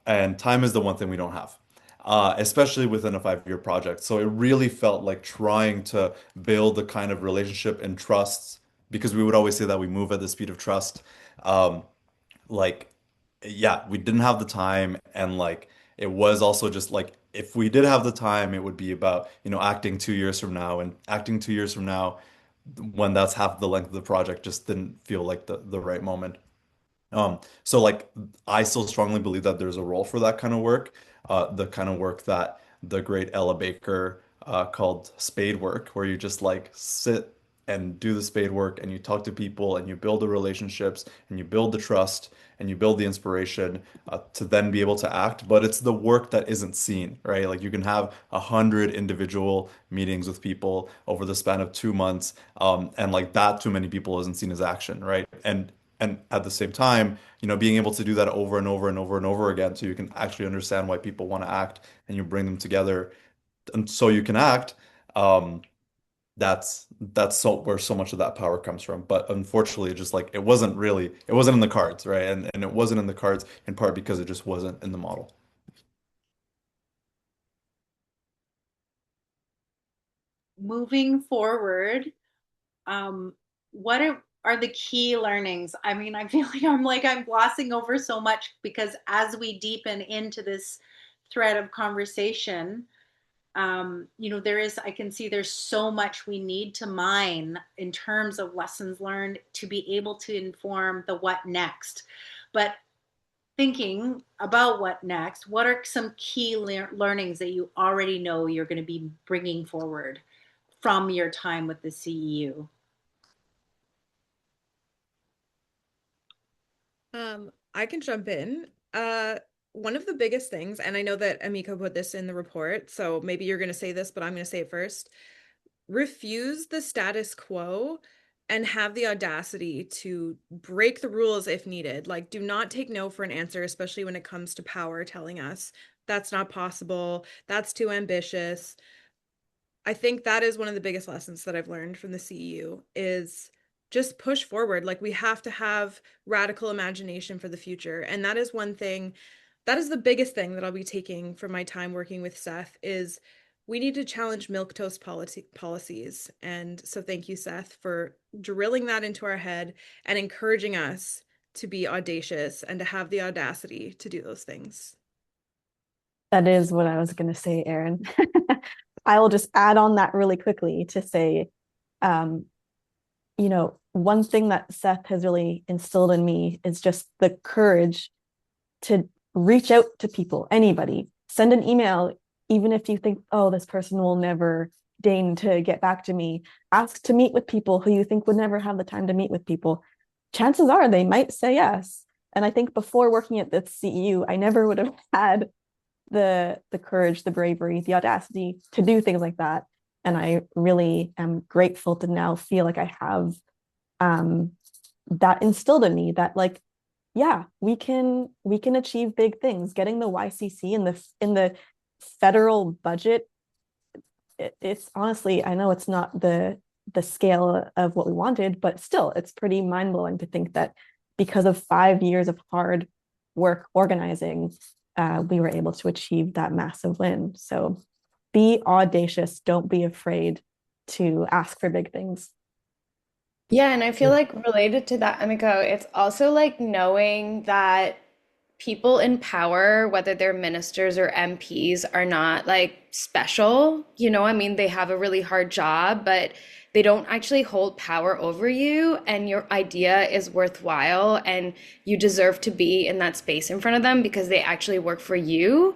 and time is the one thing we don't have. Especially within a 5-year project. So it really felt like trying to build the kind of relationship and trust, because we would always say that we move at the speed of trust. Um, like yeah, we didn't have the time, and like it was also just like if we did have the time, it would be about, acting 2 years from now, and acting 2 years from now, when that's half the length of the project, just didn't feel like the right moment. So like I still strongly believe that there's a role for that kind of work, the kind of work that the great Ella Baker called spade work, where you just like sit and do the spade work, and you talk to people, and you build the relationships, and you build the trust, and you build the inspiration to then be able to act. But it's the work that isn't seen, right? Like you can have 100 individual meetings with people over the span of 2 months, and like that too many people isn't seen as action, right? And at the same time, being able to do that over and over and over and over again, so you can actually understand why people want to act, and you bring them together, and so you can act. Um, that's so where so much of that power comes from. But unfortunately, just like it wasn't in the cards, right? And it wasn't in the cards in part because it just wasn't in the model. Moving forward, um, what are the key learnings? I mean, I feel like I'm glossing over so much because as we deepen into this thread of conversation, I can see there's so much we need to mine in terms of lessons learned to be able to inform the what next. But thinking about what next, what are some key learnings that you already know you're going to be bringing forward from your time with the CEU? I can jump in. One of the biggest things, and I know that Amika put this in the report, so maybe you're going to say this, but I'm going to say it first. Refuse the status quo and have the audacity to break the rules if needed. Like, do not take no for an answer, especially when it comes to power telling us that's not possible, that's too ambitious. I think that is one of the biggest lessons that I've learned from the CEU is just push forward. Like we have to have radical imagination for the future. And that is one thing, that is the biggest thing that I'll be taking from my time working with Seth is we need to challenge milquetoast policies. And so thank you, Seth, for drilling that into our head and encouraging us to be audacious and to have the audacity to do those things. That is what I was going to say, Erin. I will just add on that really quickly to say, um, one thing that Seth has really instilled in me is just the courage to reach out to people, anybody, send an email, even if you think, oh, this person will never deign to get back to me. Ask to meet with people who you think would never have the time to meet with people. Chances are they might say yes. And I think before working at the CEU, I never would have had the courage, the bravery, the audacity to do things like that. And I really am grateful to now feel like I have that instilled in me that like, yeah, we can achieve big things. Getting the YCC in the federal budget, it's honestly, I know it's not the scale of what we wanted, but still, it's pretty mind blowing to think that because of 5 years of hard work organizing, we were able to achieve that massive win. So be audacious. Don't be afraid to ask for big things. Yeah, and I feel like related to that, Emiko, it's also like knowing that people in power, whether they're ministers or MPs, are not like special. I mean, they have a really hard job, but they don't actually hold power over you, and your idea is worthwhile, and you deserve to be in that space in front of them because they actually work for you.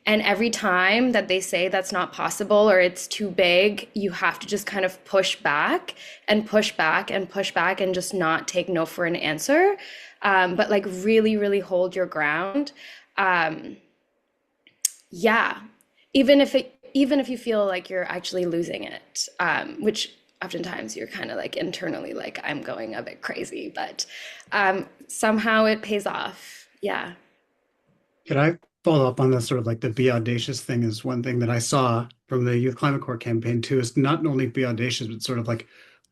And every time that they say that's not possible or it's too big, you have to just kind of push back and push back and push back and just not take no for an answer. But like really, really hold your ground. Yeah, even if you feel like you're actually losing it, which oftentimes you're kind of like internally like I'm going a bit crazy, but somehow it pays off. Yeah. Could I follow up on this sort of like the be audacious thing is one thing that I saw from the Youth Climate Corps campaign too, is not only be audacious, but sort of like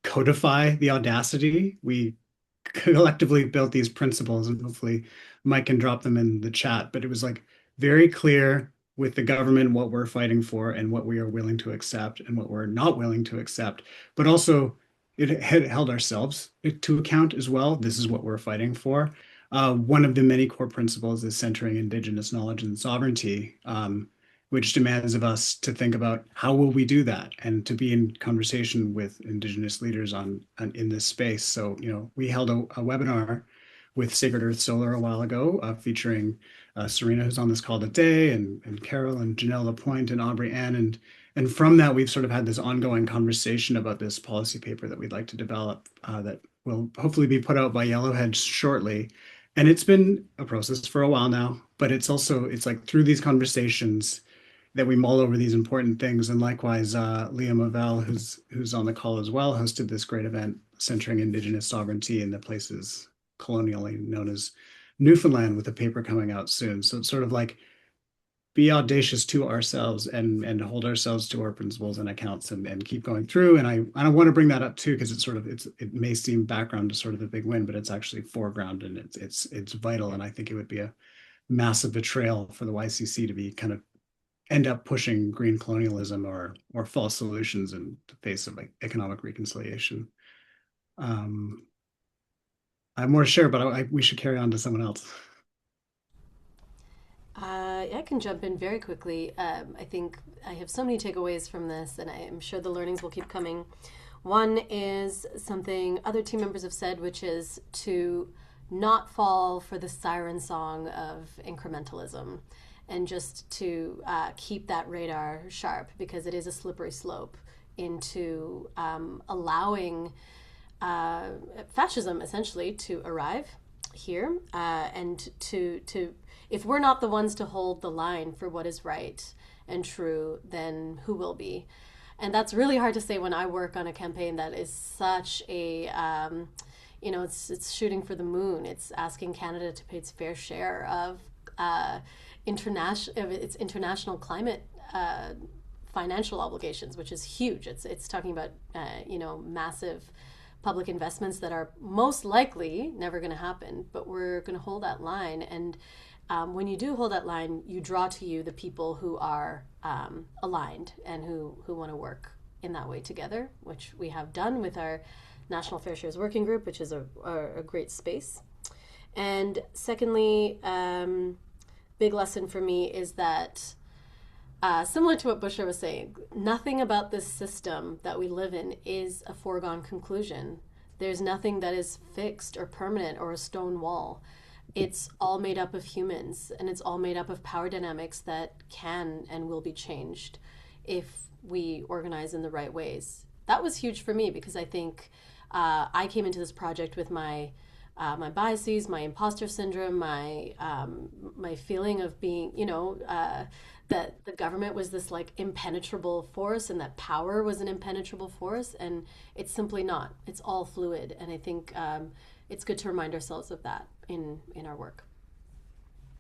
codify the audacity. We collectively built these principles and hopefully Mike can drop them in the chat, but it was like very clear with the government what we're fighting for and what we are willing to accept and what we're not willing to accept, but also it had held ourselves to account as well. This is what we're fighting for. One of the many core principles is centering Indigenous knowledge and sovereignty, which demands of us to think about how will we do that and to be in conversation with Indigenous leaders in this space. So, we held a webinar with Sacred Earth Solar a while ago, featuring Serena, who's on this call today, and Carol and Janelle Lapointe and Aubrey Ann. And from that, we've sort of had this ongoing conversation about this policy paper that we'd like to develop that will hopefully be put out by Yellowhead shortly. And it's been a process for a while now, but it's like through these conversations that we mull over these important things. And likewise, Leah Mavell, who's on the call as well, hosted this great event centering Indigenous sovereignty in the places colonially known as Newfoundland, with a paper coming out soon. So it's sort of like be audacious to ourselves and hold ourselves to our principles and accounts and keep going through. And I want to bring that up too, because it may seem background to sort of the big win, but it's actually foreground and it's vital. And I think it would be a massive betrayal for the YCC to be kind of end up pushing green colonialism or false solutions in the face of like economic reconciliation. I have more to share, but we should carry on to someone else. I can jump in very quickly. I think I have so many takeaways from this, and I am sure the learnings will keep coming. One is something other team members have said, which is to not fall for the siren song of incrementalism and just to keep that radar sharp because it is a slippery slope into allowing fascism essentially to arrive here and to if we're not the ones to hold the line for what is right and true, then who will be? And that's really hard to say when I work on a campaign that is such a it's shooting for the moon. It's asking Canada to pay its fair share of its international climate financial obligations, which is huge. It's talking about massive public investments that are most likely never going to happen, but we're going to hold that line. And when you do hold that line, you draw to you the people who are aligned and who want to work in that way together, which we have done with our National Fair Shares Working Group, which is a great space. And secondly, big lesson for me is that similar to what Busher was saying, nothing about this system that we live in is a foregone conclusion. There's nothing that is fixed or permanent or a stone wall. It's all made up of humans, and it's all made up of power dynamics that can and will be changed if we organize in the right ways. That was huge for me because I think I came into this project with my biases, my imposter syndrome, my feeling of being, that the government was this like impenetrable force and that power was an impenetrable force, and it's simply not. It's all fluid, and I think it's good to remind ourselves of that in our work.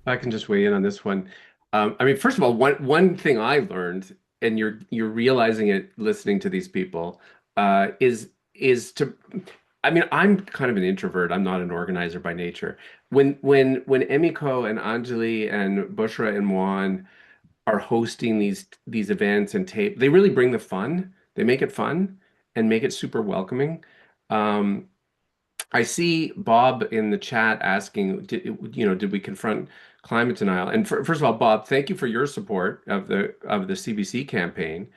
I can just weigh in on this one. I mean, first of all, one thing I learned, and you're realizing it listening to these people, is to. I mean, I'm kind of an introvert. I'm not an organizer by nature. When Emiko and Anjali and Bushra and Juan are hosting these events and tape, they really bring the fun. They make it fun and make it super welcoming. Um, I see Bob in the chat asking, did we confront climate denial? And first of all, Bob, thank you for your support of the CBC campaign,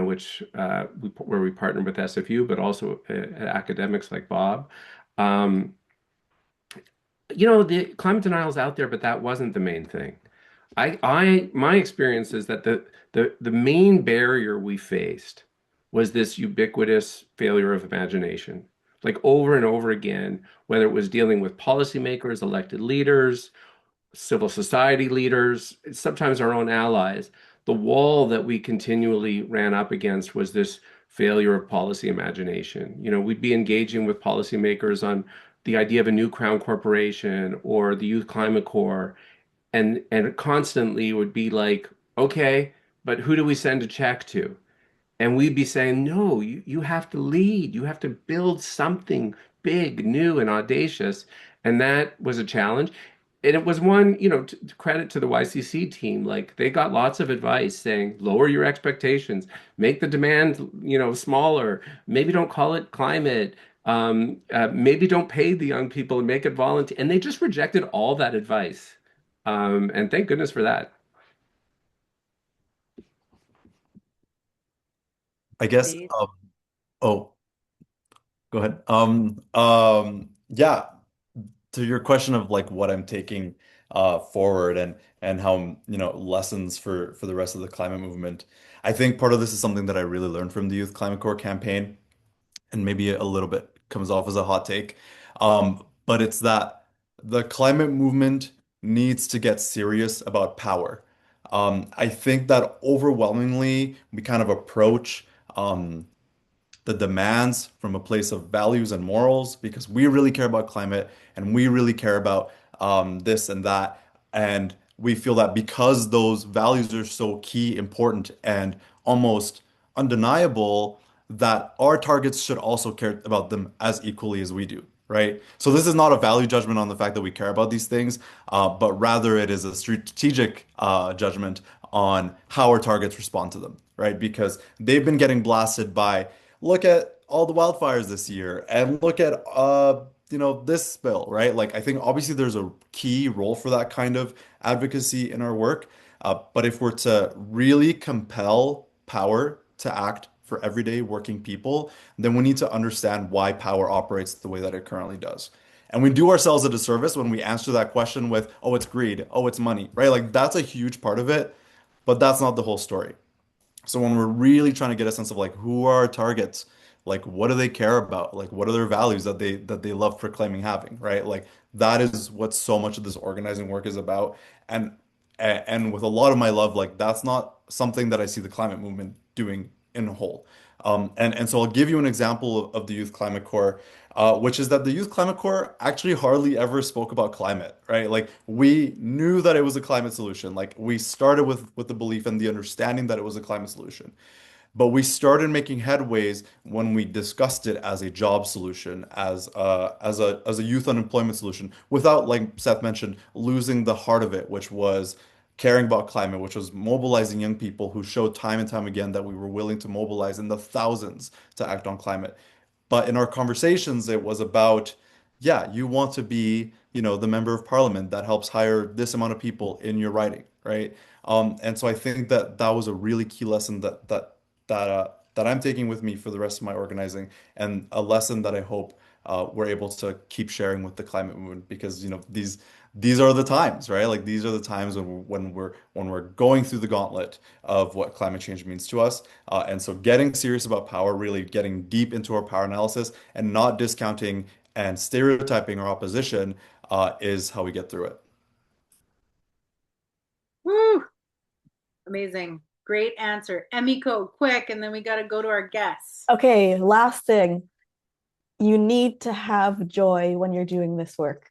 which where we partner with SFU, but also academics like Bob. Um, the climate denial is out there, but that wasn't the main thing. My experience is that the main barrier we faced was this ubiquitous failure of imagination, like over and over again, whether it was dealing with policymakers, elected leaders, civil society leaders, sometimes our own allies. The wall that we continually ran up against was this failure of policy imagination. We'd be engaging with policymakers on the idea of a new crown corporation or the Youth Climate Corps, and constantly would be like, okay, but who do we send a check to? And we'd be saying, no, you have to lead. You have to build something big, new, and audacious. And that was a challenge. And it was one, credit to the YCC team. Like they got lots of advice saying, lower your expectations, make the demand, smaller. Maybe don't call it climate. Maybe don't pay the young people and make it voluntary. And they just rejected all that advice. And thank goodness for that. I guess, Dave? oh, go ahead. Yeah, to your question of like what I'm taking forward and how, lessons for the rest of the climate movement. I think part of this is something that I really learned from the Youth Climate Corps campaign, and maybe a little bit comes off as a hot take. But it's that the climate movement needs to get serious about power. I think that overwhelmingly we kind of approach the demands from a place of values and morals because we really care about climate and we really care about this and that. And we feel that because those values are so key, important, and almost undeniable, that our targets should also care about them as equally as we do. Right. So this is not a value judgment on the fact that we care about these things, but rather it is a strategic judgment on how our targets respond to them. Right. Because they've been getting blasted by look at all the wildfires this year and look at this spill, right? Like I think obviously there's a key role for that kind of advocacy in our work. But if we're to really compel power to act for everyday working people, then we need to understand why power operates the way that it currently does. And we do ourselves a disservice when we answer that question with, oh, it's greed, oh, it's money, right? Like that's a huge part of it, but that's not the whole story. So when we're really trying to get a sense of like who are our targets, like what do they care about, like what are their values that they love proclaiming having, right? Like that is what so much of this organizing work is about. And and with a lot of my love, like that's not something that I see the climate movement doing in whole. And so I'll give you an example of the Youth Climate Corps, which is that the Youth Climate Corps actually hardly ever spoke about climate, right? Like we knew that it was a climate solution. Like we started with the belief and the understanding that it was a climate solution. But we started making headways when we discussed it as a job solution, as a youth unemployment solution, without, like Seth mentioned, losing the heart of it, which was caring about climate, which was mobilizing young people who showed time and time again that we were willing to mobilize in the thousands to act on climate. But in our conversations, it was about, yeah, you want to be, the member of parliament that helps hire this amount of people in your riding, right? And so I think that that was a really key lesson that I'm taking with me for the rest of my organizing, and a lesson that I hope we're able to keep sharing with the climate movement because these are the times, right? Like these are the times when we're going through the gauntlet of what climate change means to us. And so getting serious about power, really getting deep into our power analysis and not discounting and stereotyping our opposition is how we get through it. Woo! Amazing. Great answer. Emiko, quick, and then we got to go to our guests. Okay, last thing. You need to have joy when you're doing this work.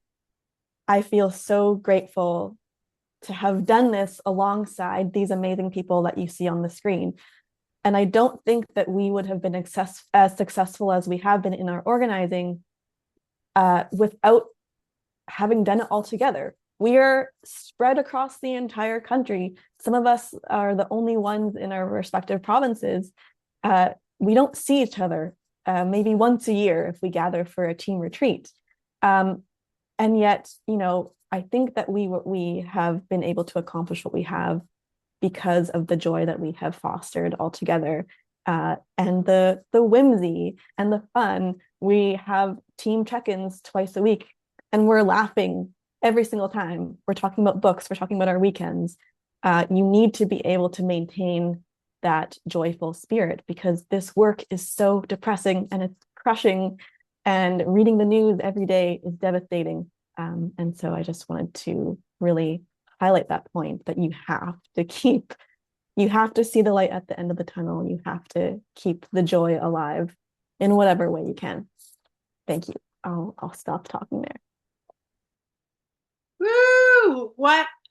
I feel so grateful to have done this alongside these amazing people that you see on the screen. And I don't think that we would have been as successful as we have been in our organizing without having done it all together. We are spread across the entire country. Some of us are the only ones in our respective provinces. We don't see each other maybe once a year if we gather for a team retreat. And yet, I think that we have been able to accomplish what we have because of the joy that we have fostered all together, and the whimsy and the fun. We have team check-ins twice a week, and we're laughing every single time. We're talking about books. We're talking about our weekends. You need to be able to maintain that joyful spirit because this work is so depressing and it's crushing, and reading the news every day is devastating. And so I just wanted to really highlight that point that you have to see the light at the end of the tunnel. You have to keep the joy alive in whatever way you can. Thank you. I'll stop talking there. Woo!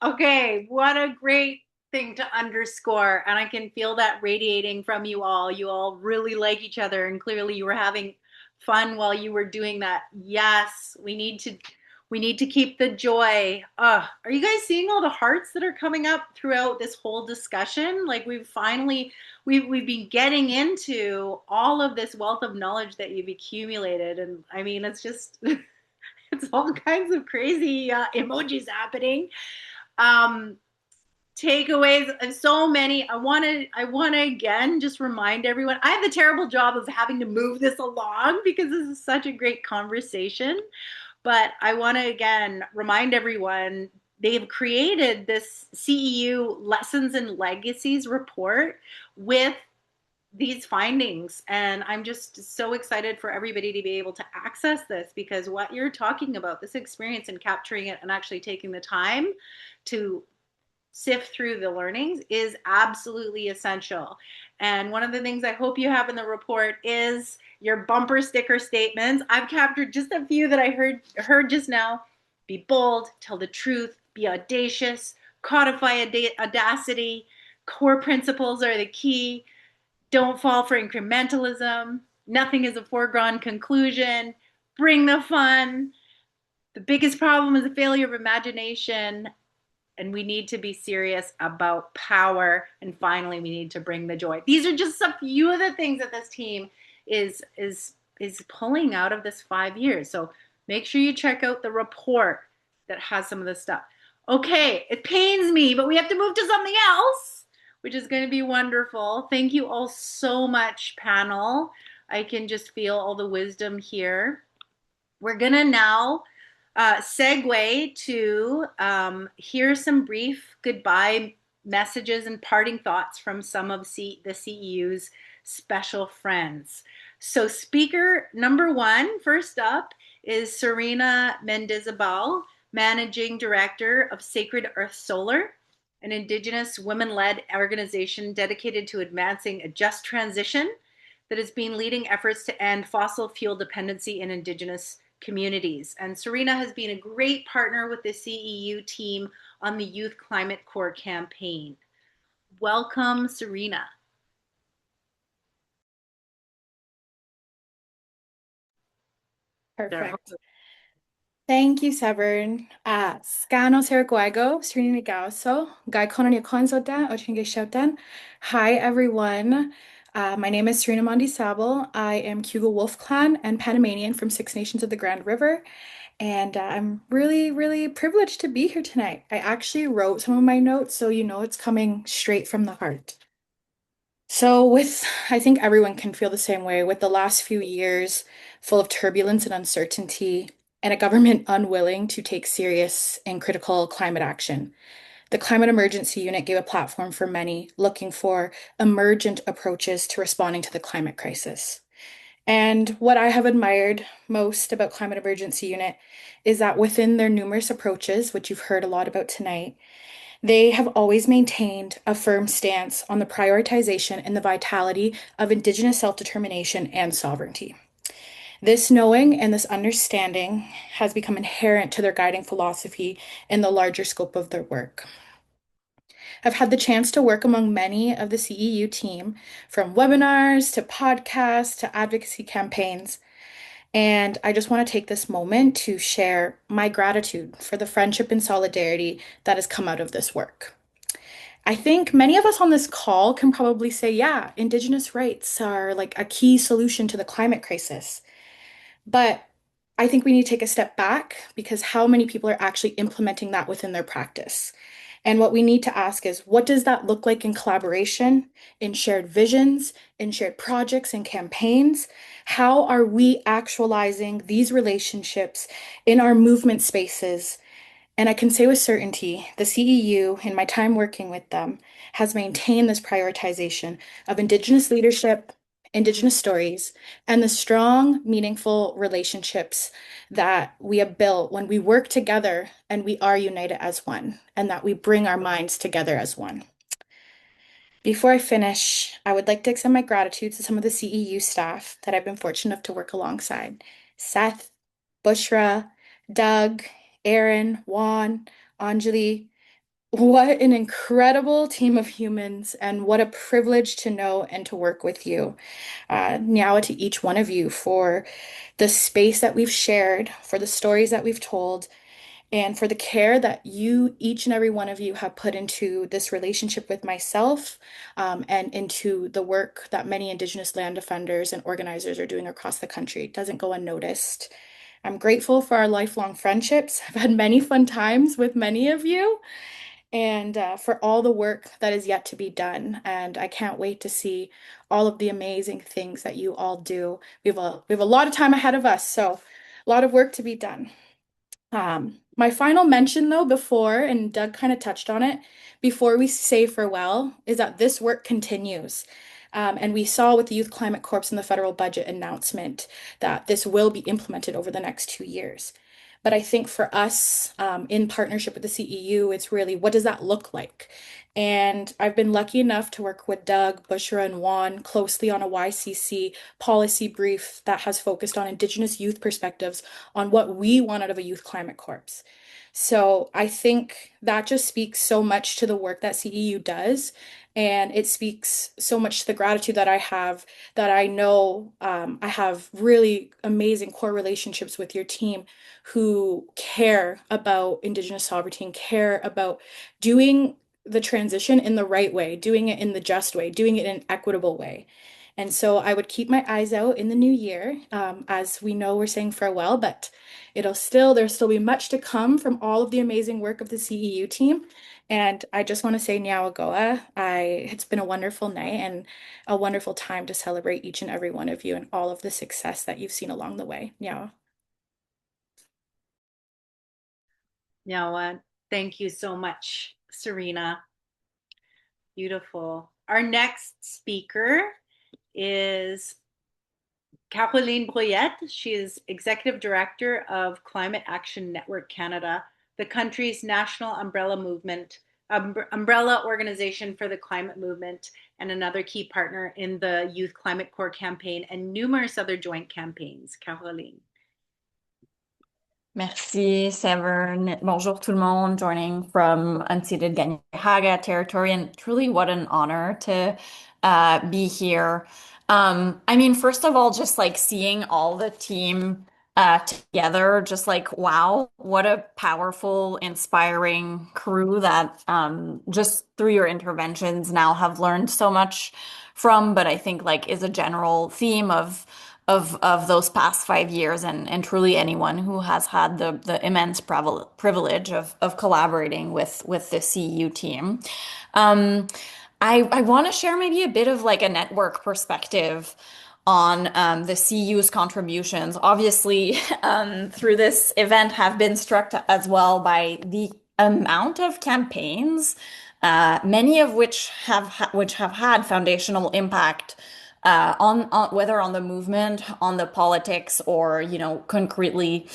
Okay, what a great thing to underscore. And I can feel that radiating from you all. You all really like each other, and clearly you were having fun while you were doing that. Yes, we need to keep the joy. Are you guys seeing all the hearts that are coming up throughout this whole discussion? Like we've been getting into all of this wealth of knowledge that you've accumulated, and I mean it's just it's all kinds of crazy emojis happening. Um, Takeaways and so many. I want to again just remind everyone. I have the terrible job of having to move this along because this is such a great conversation. But I want to again remind everyone they've created this CEU Lessons and Legacies report with these findings. And I'm just so excited for everybody to be able to access this because what you're talking about, this experience and capturing it and actually taking the time to sift through the learnings is absolutely essential. And one of the things I hope you have in the report is your bumper sticker statements. I've captured just a few that I heard just now. Be bold, tell the truth, be audacious, codify audacity, core principles are the key, don't fall for incrementalism, nothing is a foregone conclusion, bring the fun. The biggest problem is a failure of imagination, and we need to be serious about power. And finally, we need to bring the joy. These are just a few of the things that this team is pulling out of this 5 years. So make sure you check out the report that has some of this stuff. Okay, it pains me, but we have to move to something else, which is going to be wonderful. Thank you all so much, panel. I can just feel all the wisdom here. We're going to now segue to hear some brief goodbye messages and parting thoughts from some of the CEU's special friends. So, speaker number one, first up, is Serena Mendizabal, Managing Director of Sacred Earth Solar, an Indigenous women led organization dedicated to advancing a just transition that has been leading efforts to end fossil fuel dependency in Indigenous communities. And Serena has been a great partner with the CEU team on the Youth Climate Corps campaign. Welcome, Serena. Perfect. Thank you, Severn. Scano Seraguago, Srini Gauso, Guy Kononia Konzoda, Ochinge Shoutan. Hi, everyone. My name is Serena Mondi Sable. I am Kugel Wolf Clan and Panamanian from Six Nations of the Grand River. And I'm really, really privileged to be here tonight. I actually wrote some of my notes, so you know it's coming straight from the heart. I think everyone can feel the same way with the last few years full of turbulence and uncertainty, and a government unwilling to take serious and critical climate action. The Climate Emergency Unit gave a platform for many looking for emergent approaches to responding to the climate crisis. And what I have admired most about Climate Emergency Unit is that within their numerous approaches, which you've heard a lot about tonight, they have always maintained a firm stance on the prioritization and the vitality of Indigenous self-determination and sovereignty. This knowing and this understanding has become inherent to their guiding philosophy in the larger scope of their work. I've had the chance to work among many of the CEU team, from webinars to podcasts to advocacy campaigns. And I just want to take this moment to share my gratitude for the friendship and solidarity that has come out of this work. I think many of us on this call can probably say, yeah, Indigenous rights are like a key solution to the climate crisis. But I think we need to take a step back because how many people are actually implementing that within their practice? And what we need to ask is, what does that look like in collaboration, in shared visions, in shared projects and campaigns? How are we actualizing these relationships in our movement spaces? And I can say with certainty, the CEU, in my time working with them, has maintained this prioritization of Indigenous leadership, Indigenous stories, and the strong, meaningful relationships that we have built when we work together and we are united as one, and that we bring our minds together as one. Before I finish, I would like to extend my gratitude to some of the CEU staff that I've been fortunate enough to work alongside. Seth, Bushra, Doug, Aaron, Juan, Anjali. What an incredible team of humans, and what a privilege to know and to work with you. Now to each one of you for the space that we've shared, for the stories that we've told, and for the care that you, each and every one of you, have put into this relationship with myself, and into the work that many Indigenous land defenders and organizers are doing across the country. It doesn't go unnoticed. I'm grateful for our lifelong friendships. I've had many fun times with many of you, and for all the work that is yet to be done. And I can't wait to see all of the amazing things that you all do. We have a lot of time ahead of us, so a lot of work to be done. My final mention, though, before, and Doug kind of touched on it, before we say farewell, is that this work continues. And we saw with the Youth Climate Corps and the federal budget announcement that this will be implemented over the next 2 years. But I think for us, in partnership with the CEU, it's really what does that look like? And I've been lucky enough to work with Doug, Bushra, and Juan closely on a YCC policy brief that has focused on Indigenous youth perspectives on what we want out of a youth climate corps. So I think that just speaks so much to the work that CEU does. And it speaks so much to the gratitude that I have, that I know I have really amazing core relationships with your team who care about Indigenous sovereignty and care about doing the transition in the right way, doing it in the just way, doing it in an equitable way. And so I would keep my eyes out in the new year. As we know, we're saying farewell, but there'll still be much to come from all of the amazing work of the CEU team. And I just want to say Nyawagoa, it's been a wonderful night and a wonderful time to celebrate each and every one of you and all of the success that you've seen along the way. Nyawa. Now, thank you so much, Serena. Beautiful. Our next speaker is Caroline Bruyette. She is Executive Director of Climate Action Network Canada, the country's national umbrella organization for the climate movement, and another key partner in the Youth Climate Corps campaign and numerous other joint campaigns. Caroline. Merci, Severn. Bonjour tout le monde, joining from unceded Ganyahaga territory, and truly what an honor to be here. I mean, first of all, just like seeing all the team together, just like, wow, what a powerful, inspiring crew that just through your interventions now have learned so much from, but I think like is a general theme of those past 5 years, and truly anyone who has had the immense privilege of collaborating with the CEU team. I want to share maybe a bit of like a network perspective on the CEU's contributions. Obviously, through this event have been struck as well by the amount of campaigns, many of which have had foundational impact on whether on the movement, on the politics, or concretely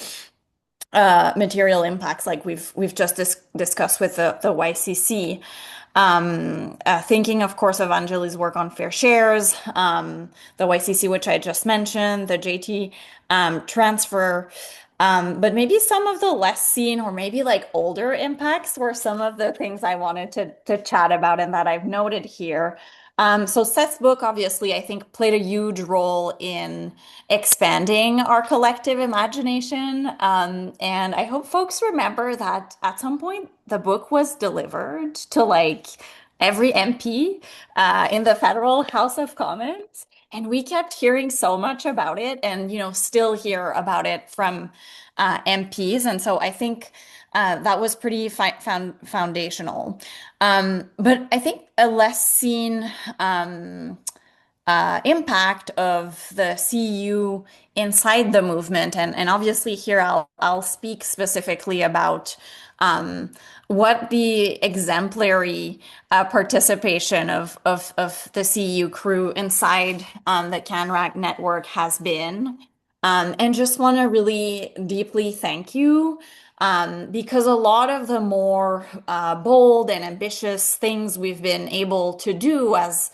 material impacts like we've just discussed with the YCC. Thinking, of course, of Anjali's work on fair shares, the YCC, which I just mentioned, the JT transfer. But maybe some of the less seen or maybe like older impacts were some of the things I wanted to chat about and that I've noted here. So Seth's book, obviously, I think played a huge role in expanding our collective imagination. And I hope folks remember that at some point the book was delivered to like every MP in the federal House of Commons. And we kept hearing so much about it and, still hear about it from MPs. And so I think that was pretty foundational. But I think a less seen impact of the CEU inside the movement, and obviously here I'll speak specifically about what the exemplary participation of the CEU crew inside the CanRAC network has been. And just want to really deeply thank you because a lot of the more bold and ambitious things we've been able to do as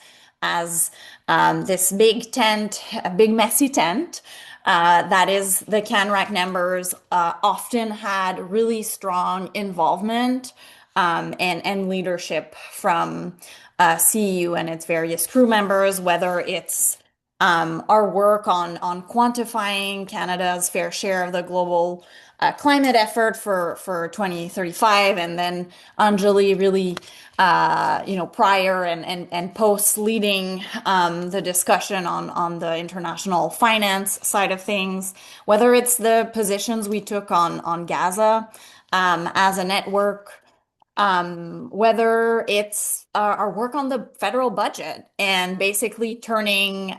this big tent, a big messy tent, that is the CanRAC members often had really strong involvement and leadership from CEU and its various crew members, whether it's our work on quantifying Canada's fair share of the global climate effort for 2035, and then Anjali really, prior and post leading the discussion on the international finance side of things, whether it's the positions we took on Gaza as a network, whether it's our work on the federal budget and basically turning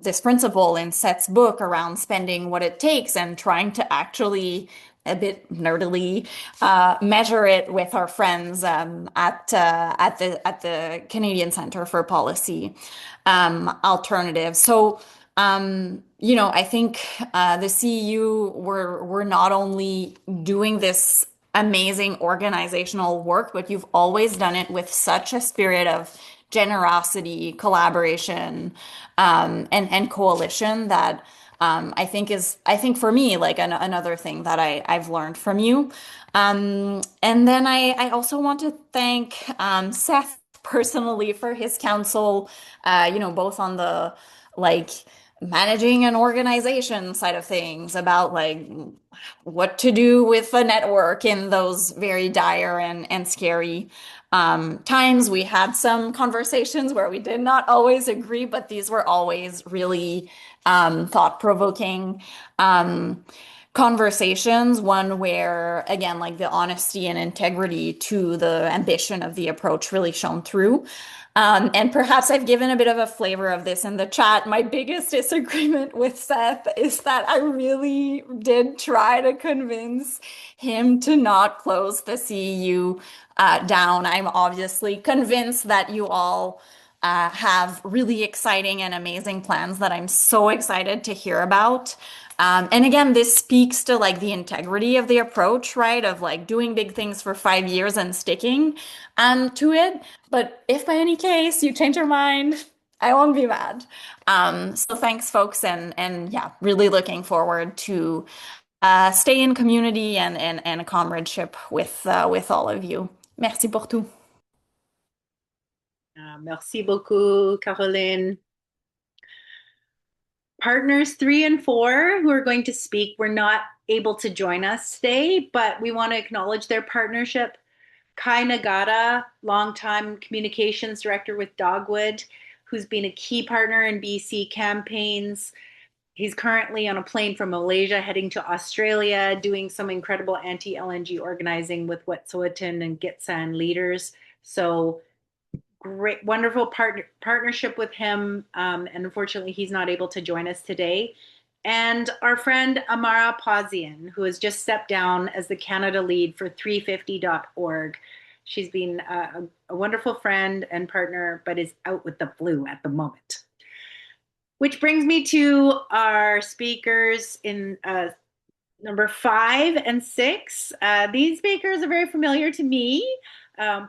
this principle in Seth's book around spending what it takes and trying to actually a bit nerdily measure it with our friends at the Canadian Centre for Policy Alternatives. So I think the CEU were not only doing this amazing organizational work, but you've always done it with such a spirit of generosity, collaboration, and coalition that I think for me like another thing that I've learned from you. And then I also want to thank Seth personally for his counsel, both on the like managing an organization side of things about like what to do with a network in those very dire and scary times. We had some conversations where we did not always agree, but these were always really thought-provoking conversations, one where, again, like the honesty and integrity to the ambition of the approach really shone through. And perhaps I've given a bit of a flavor of this in the chat. My biggest disagreement with Seth is that I really did try to convince him to not close the CEU down. I'm obviously convinced that you all have really exciting and amazing plans that I'm so excited to hear about. And again, this speaks to like the integrity of the approach, right? Of like doing big things for 5 years and sticking to it. But if by any case you change your mind, I won't be mad. So thanks, folks, and yeah, really looking forward to stay in community and a comradeship with all of you. Merci pour tout. Merci beaucoup, Caroline. Partners 3 and 4 who are going to speak were not able to join us today, but we want to acknowledge their partnership. Kai Nagata, longtime communications director with Dogwood, who's been a key partner in BC campaigns. He's currently on a plane from Malaysia heading to Australia, doing some incredible anti-LNG organizing with Wet'suwet'en and Gitxsan leaders. So great, wonderful partnership with him. And unfortunately, he's not able to join us today. And our friend Amara Pausian, who has just stepped down as the Canada lead for 350.org. She's been a wonderful friend and partner, but is out with the flu at the moment. Which brings me to our speakers in number 5 and 6. These speakers are very familiar to me.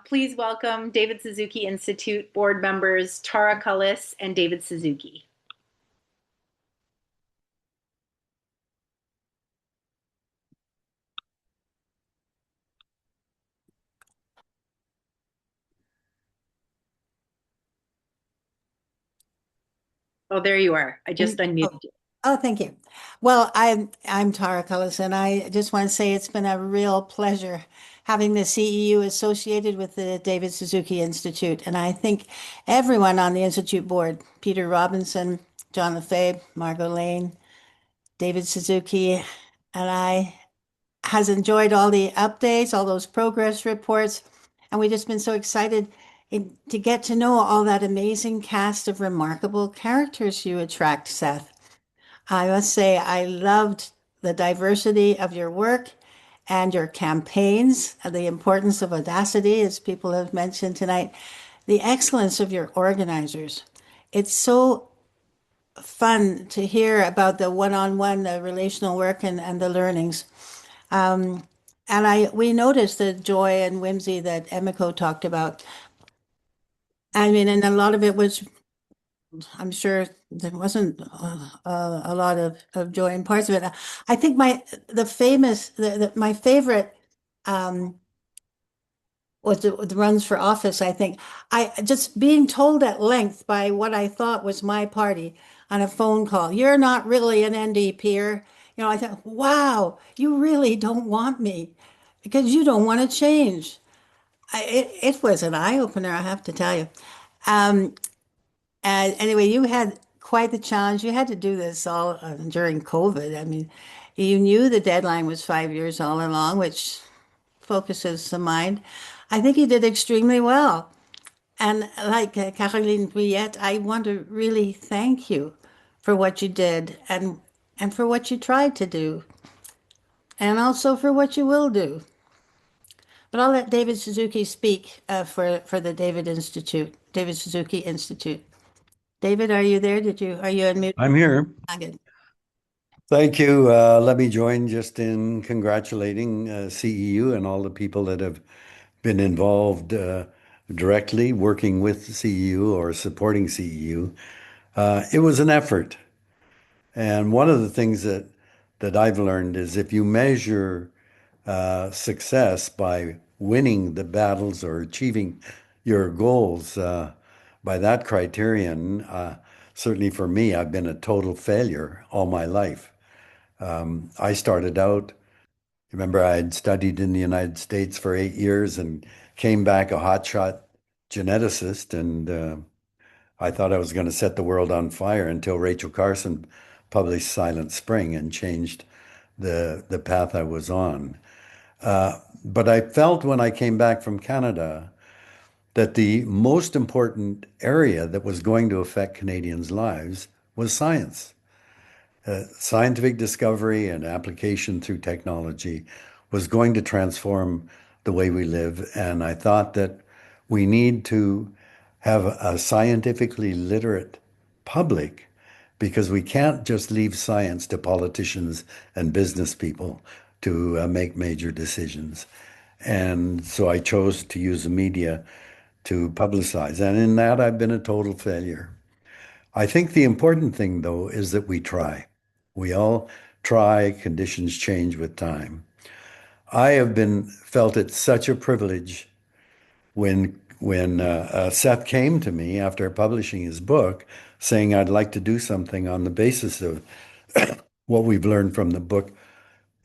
Please welcome David Suzuki Institute board members Tara Cullis and David Suzuki. Oh, there you are. I just unmuted you. Oh, thank you. Well, I'm Tara Cullis, and I just want to say it's been a real pleasure having the CEU associated with the David Suzuki Institute. And I think everyone on the Institute board, Peter Robinson, John Lefebvre, Margot Lane, David Suzuki, and I, has enjoyed all the updates, all those progress reports. And we've just been so excited to get to know all that amazing cast of remarkable characters you attract, Seth. I must say, I loved the diversity of your work and your campaigns, the importance of audacity, as people have mentioned tonight, the excellence of your organizers. It's so fun to hear about the one-on-one, the relational work and the learnings. And we noticed the joy and whimsy that Emiko talked about. I mean, and a lot of it was, I'm sure there wasn't a lot of joy in parts of it. I think my favorite was the runs for office. I think I just being told at length by what I thought was my party on a phone call, you're not really an NDPer. You know, I thought, wow, you really don't want me because you don't want to change. It was an eye opener, I have to tell you. And anyway, you had quite the challenge. You had to do this all during COVID. I mean, you knew the deadline was 5 years all along, which focuses the mind. I think you did extremely well. And like Caroline Bouillette, I want to really thank you for what you did and for what you tried to do, and also for what you will do. But I'll let David Suzuki speak for the David Suzuki Institute. David, are you there? Are you unmuted? I'm here. Good. Thank you. Let me join just in congratulating CEU and all the people that have been involved directly working with CEU or supporting CEU. It was an effort. And one of the things that I've learned is if you measure success by winning the battles or achieving your goals by that criterion, certainly for me, I've been a total failure all my life. I started out, remember, I had studied in the United States for 8 years and came back a hotshot geneticist, and I thought I was going to set the world on fire until Rachel Carson published Silent Spring and changed the path I was on. But I felt when I came back from Canada that the most important area that was going to affect Canadians' lives was science. Scientific discovery and application through technology was going to transform the way we live. And I thought that we need to have a scientifically literate public because we can't just leave science to politicians and business people to make major decisions. And so I chose to use the media to publicize. And in that, I've been a total failure. I think the important thing, though, is that we try. We all try, conditions change with time. I have been felt it such a privilege when Seth came to me after publishing his book saying I'd like to do something on the basis of what we've learned from the book.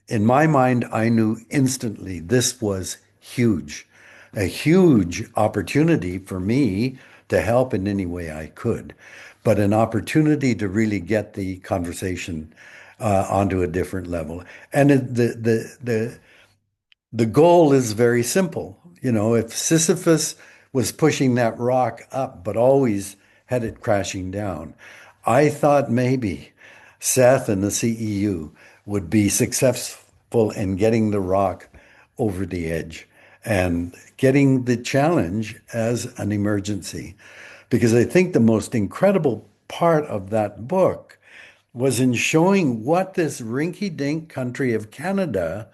In my mind, I knew instantly this was huge, a huge opportunity for me to help in any way I could, but an opportunity to really get the conversation onto a different level. And the goal is very simple. You know, if Sisyphus was pushing that rock up, but always had it crashing down, I thought maybe Seth and the CEU would be successful in getting the rock over the edge and getting the challenge as an emergency. Because I think the most incredible part of that book was in showing what this rinky-dink country of Canada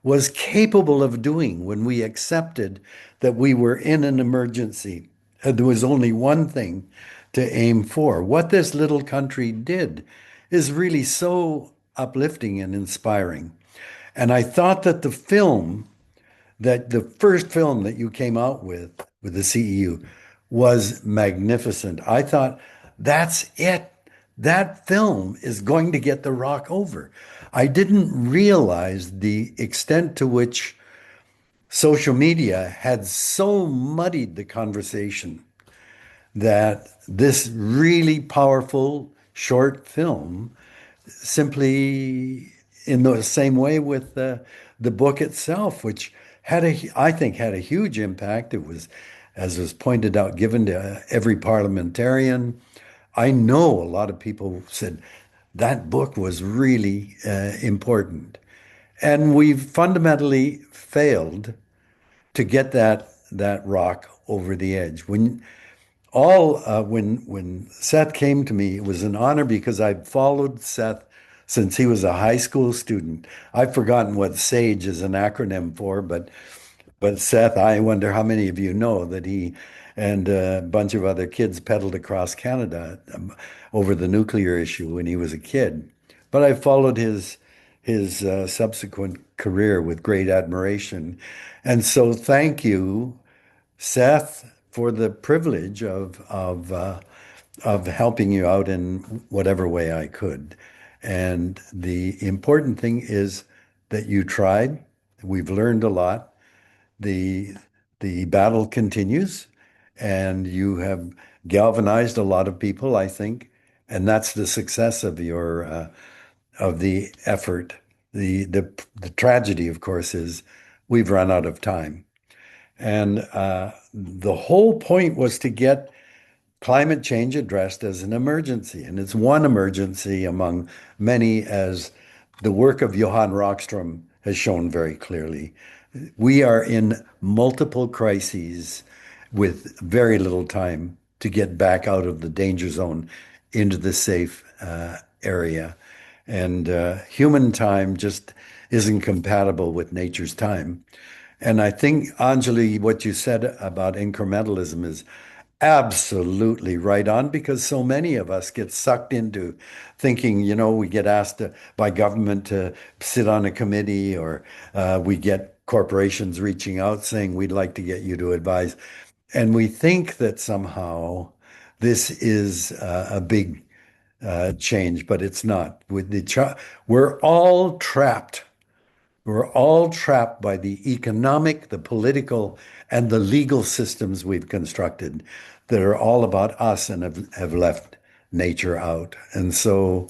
was capable of doing when we accepted that we were in an emergency. There was only one thing to aim for. What this little country did is really so uplifting and inspiring. And I thought that the first film that you came out with the CEU, was magnificent. I thought, that's it. That film is going to get the rock over. I didn't realize the extent to which social media had so muddied the conversation that this really powerful short film simply in the same way with the book itself, which I think, had a huge impact. It was, as was pointed out, given to every parliamentarian. I know a lot of people said that book was really important. And we've fundamentally failed to get that rock over the edge. When Seth came to me, it was an honor because I'd followed Seth since he was a high school student. I've forgotten what SAGE is an acronym for, but Seth, I wonder how many of you know that he and a bunch of other kids pedaled across Canada over the nuclear issue when he was a kid. But I followed his subsequent career with great admiration. And so thank you, Seth, for the privilege of helping you out in whatever way I could. And the important thing is that you tried. We've learned a lot. The the battle continues, and you have galvanized a lot of people, I think, and that's the success of your of the effort. The tragedy, of course, is we've run out of time. And the whole point was to get climate change addressed as an emergency. And it's one emergency among many, as the work of Johan Rockström has shown very clearly. We are in multiple crises with very little time to get back out of the danger zone into the safe area. And human time just isn't compatible with nature's time. And I think, Anjali, what you said about incrementalism is absolutely right on, because so many of us get sucked into thinking, we get asked by government to sit on a committee, or we get corporations reaching out saying, we'd like to get you to advise. And we think that somehow this is a big change, but it's not. We're all trapped. We're all trapped by the economic, the political, and the legal systems we've constructed that are all about us and have left nature out. And so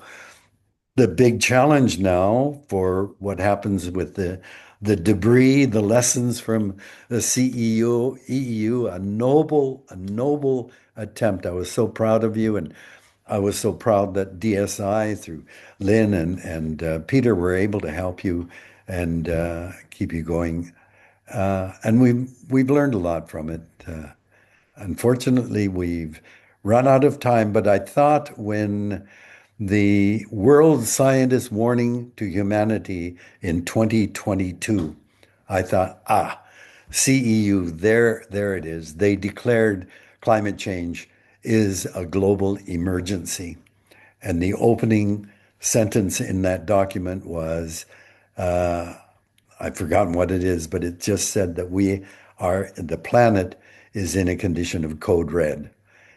the big challenge now for what happens with the debris, the lessons from the EEU, a noble attempt. I was so proud of you, and I was so proud that DSI through Lynn and Peter were able to help you and keep you going. And we've learned a lot from it. Unfortunately, we've run out of time, but I thought when the world scientist warning to humanity in 2022, I thought, CEU, there it is. They declared climate change is a global emergency. And the opening sentence in that document was, I've forgotten what it is, but it just said that the planet is in a condition of code red.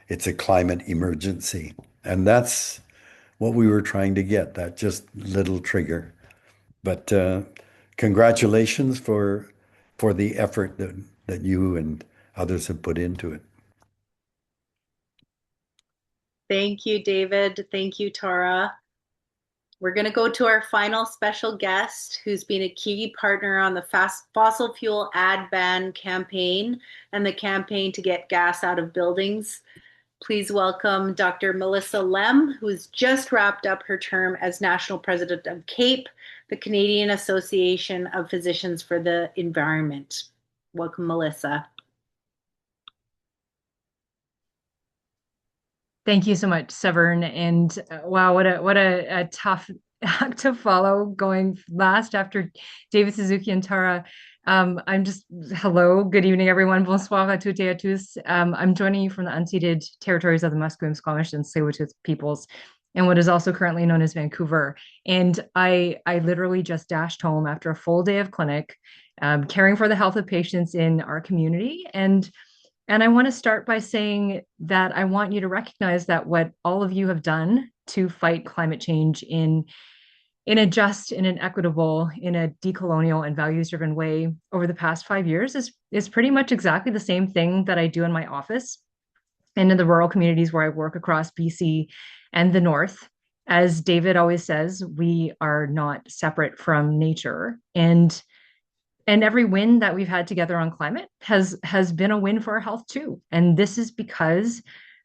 It's a climate emergency. And that's what we were trying to get, that just little trigger. But congratulations for the effort that you and others have put into it. Thank you, David. Thank you, Tara. We're going to go to our final special guest who's been a key partner on the fossil fuel ad ban campaign and the campaign to get gas out of buildings. Please welcome Dr. Melissa Lem, who's just wrapped up her term as National President of CAPE, the Canadian Association of Physicians for the Environment. Welcome, Melissa. Thank you so much, Severn. And wow, what a tough act to follow going last after David Suzuki and Tara. I'm just hello, good evening, everyone. Bonsoir à toutes et à tous. I'm joining you from the unceded territories of the Musqueam, Squamish, and Tsleil-Waututh peoples, and what is also currently known as Vancouver. And I literally just dashed home after a full day of clinic, caring for the health of patients in our community. And I want to start by saying that I want you to recognize that what all of you have done to fight climate change in a just, in an equitable, in a decolonial and values-driven way over the past 5 years is pretty much exactly the same thing that I do in my office and in the rural communities where I work across BC and the North. As David always says, we are not separate from nature. And every win that we've had together on climate has been a win for our health too. And this is because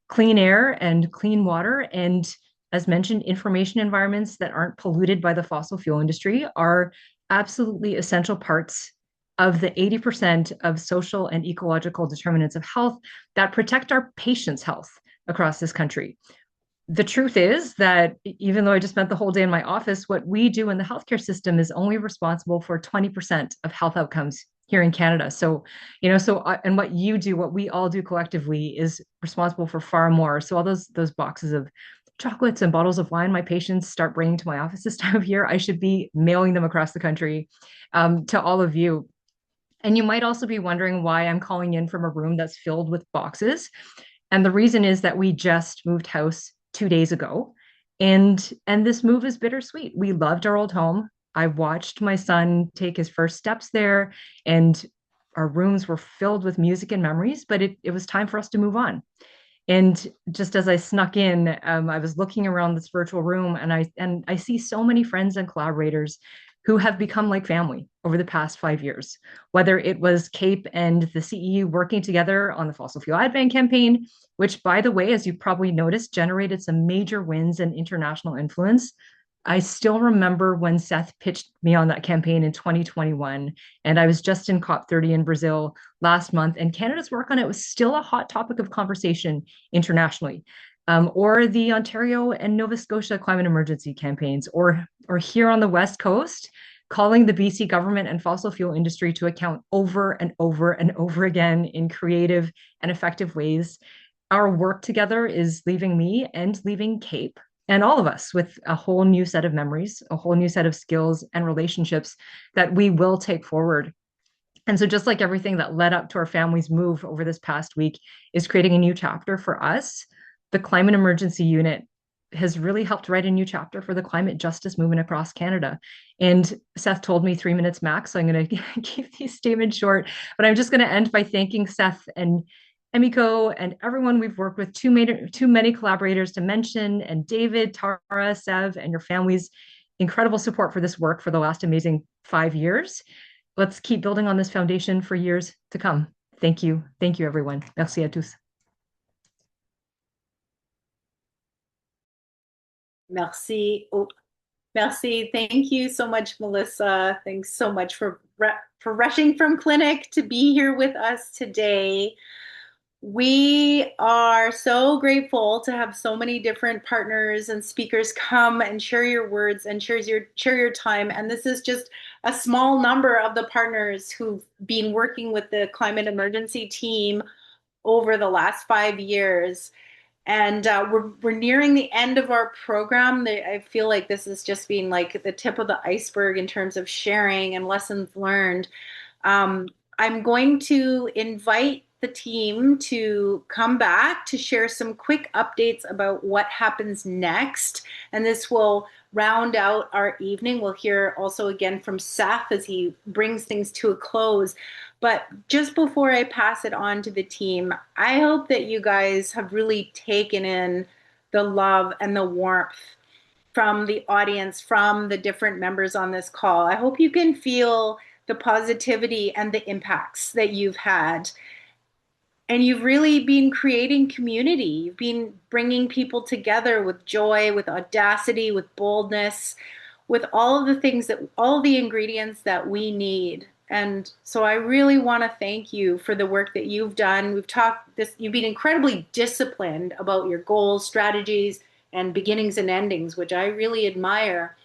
clean air and clean water and, as mentioned, information environments that aren't polluted by the fossil fuel industry are absolutely essential parts of the 80% of social and ecological determinants of health that protect our patients' health across this country. The truth is that even though I just spent the whole day in my office, what we do in the healthcare system is only responsible for 20% of health outcomes here in Canada. So, and what you do, what we all do collectively is responsible for far more. So all those boxes of chocolates and bottles of wine my patients start bringing to my office this time of year, I should be mailing them across the country to all of you. And you might also be wondering why I'm calling in from a room that's filled with boxes. And the reason is that we just moved house 2 days ago. And this move is bittersweet. We loved our old home. I watched my son take his first steps there, and our rooms were filled with music and memories, but it was time for us to move on. And just as I snuck in, I was looking around this virtual room, and I see so many friends and collaborators who have become like family over the past 5 years. Whether it was CAPE and the CEU working together on the fossil fuel ad ban campaign, which, by the way, as you probably noticed, generated some major wins and international influence. I still remember when Seth pitched me on that campaign in 2021, and I was just in COP30 in Brazil last month, and Canada's work on it was still a hot topic of conversation internationally. Or the Ontario and Nova Scotia climate emergency campaigns, or here on the West Coast, calling the BC government and fossil fuel industry to account over and over and over again in creative and effective ways. Our work together is leaving me and leaving CAPE and all of us with a whole new set of memories, a whole new set of skills and relationships that we will take forward. And so just like everything that led up to our family's move over this past week is creating a new chapter for us, the Climate Emergency Unit has really helped write a new chapter for the climate justice movement across Canada. And Seth told me 3 minutes max, so I'm going to keep these statements short, but I'm just going to end by thanking Seth Emiko, and everyone we've worked with, too many collaborators to mention, and David, Tara, Sev, and your families' incredible support for this work for the last amazing 5 years. Let's keep building on this foundation for years to come. Thank you. Thank you, everyone. Merci à tous. Merci. Oh, merci. Thank you so much, Melissa. Thanks so much for rushing from clinic to be here with us today. We are so grateful to have so many different partners and speakers come and share your words and share your time. And this is just a small number of the partners who've been working with the climate emergency team over the last 5 years. And we're nearing the end of our program. I feel like this has just been like the tip of the iceberg in terms of sharing and lessons learned. Um, I'm going to invite the team to come back to share some quick updates about what happens next. And this will round out our evening. We'll hear also again from Seth as he brings things to a close. But just before I pass it on to the team, I hope that you guys have really taken in the love and the warmth from the audience, from the different members on this call. I hope you can feel the positivity and the impacts that you've had. And you've really been creating community. You've been bringing people together with joy, with audacity, with boldness, with all of the things all the ingredients that we need. And so I really want to thank you for the work that you've done. You've been incredibly disciplined about your goals, strategies, and beginnings and endings, which I really admire.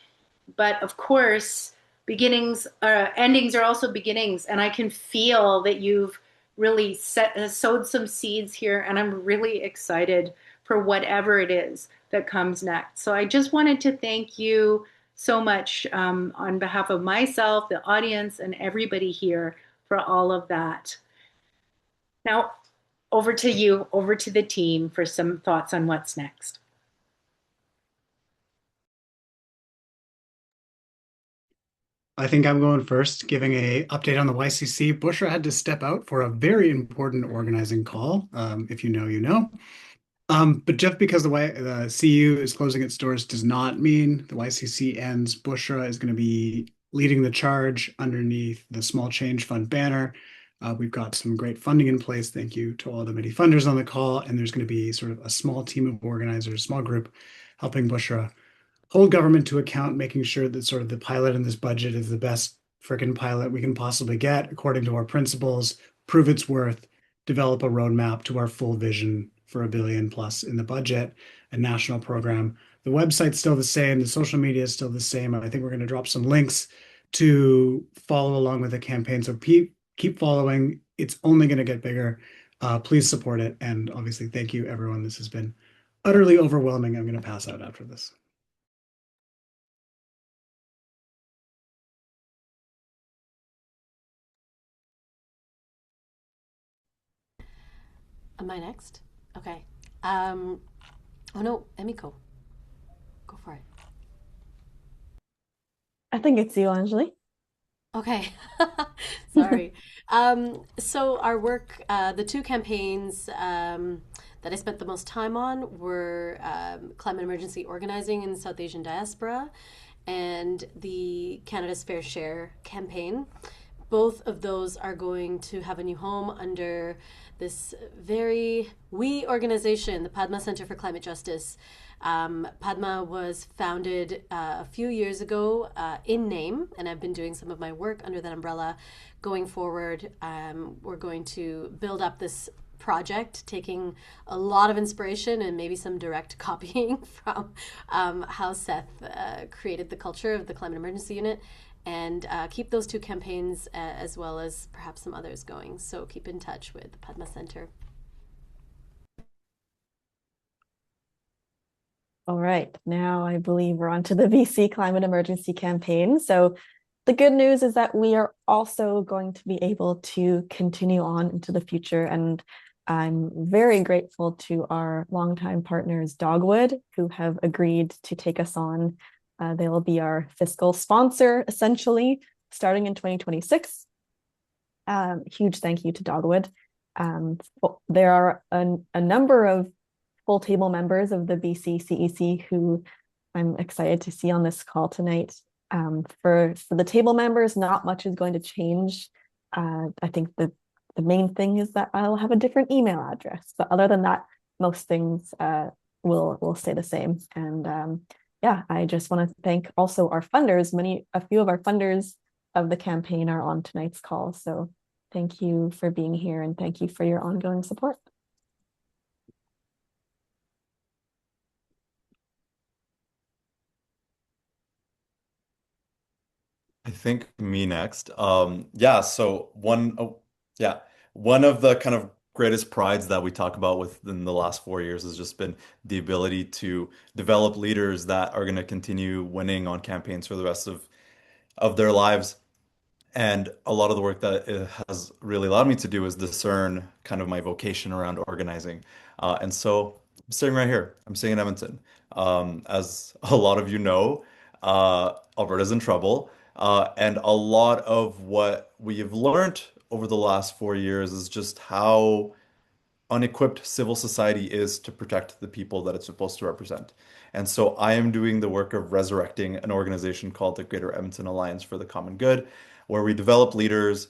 But of course, endings are also beginnings. And I can feel that you've really sowed some seeds here. And I'm really excited for whatever it is that comes next. So I just wanted to thank you so much on behalf of myself, the audience, and everybody here for all of that. Now, over to you, over to the team for some thoughts on what's next. I think I'm going first, giving a update on the YCC. Bushra had to step out for a very important organizing call. If you know, you know. But just because the CU is closing its doors does not mean the YCC ends. Bushra is going to be leading the charge underneath the Small Change Fund banner. We've got some great funding in place. Thank you to all the many funders on the call. And there's going to be sort of a small team of organizers, small group, helping Bushra hold government to account, making sure that sort of the pilot in this budget is the best freaking pilot we can possibly get according to our principles, prove its worth, develop a roadmap to our full vision for $1 billion plus in the budget, a national program. The website's still the same. The social media is still the same. I think we're going to drop some links to follow along with the campaign. So keep following. It's only going to get bigger. Please support it. And obviously, thank you, everyone. This has been utterly overwhelming. I'm going to pass out after this. Am I next? Okay. Oh no, Emiko. Go for it. I think it's you, Anjali. Okay. Sorry. So our work, the two campaigns that I spent the most time on were climate emergency organizing in South Asian diaspora and the Canada's Fair Share campaign. Both of those are going to have a new home under this very wee organization, the Padma Center for Climate Justice. Padma was founded a few years ago in name, and I've been doing some of my work under that umbrella. Going forward, we're going to build up this project, taking a lot of inspiration and maybe some direct copying from how Seth created the culture of the Climate Emergency Unit, and keep those two campaigns as well as perhaps some others going. So keep in touch with the Padma Center. All right, now I believe we're on to the BC Climate Emergency Campaign. So the good news is that we are also going to be able to continue on into the future. And I'm very grateful to our longtime partners, Dogwood, who have agreed to take us on. They will be our fiscal sponsor, essentially, starting in 2026. Huge thank you to Dogwood. There are a number of full table members of the BC CEC who I'm excited to see on this call tonight. For the table members, not much is going to change. I think the main thing is that I'll have a different email address, but other than that, most things will stay the same. And yeah, I just want to thank also our funders. A few of our funders of the campaign are on tonight's call. So thank you for being here and thank you for your ongoing support. I think me next. Yeah, so yeah, one of the kind of greatest prides that we talk about within the last 4 years has just been the ability to develop leaders that are going to continue winning on campaigns for the rest of their lives. And a lot of the work that it has really allowed me to do is discern kind of my vocation around organizing. And so I'm sitting right here. I'm sitting in Edmonton. As a lot of you know, Alberta's in trouble. And a lot of what we have learned over the last 4 years is just how unequipped civil society is to protect the people that it's supposed to represent. And so I am doing the work of resurrecting an organization called the Greater Edmonton Alliance for the Common Good, where we develop leaders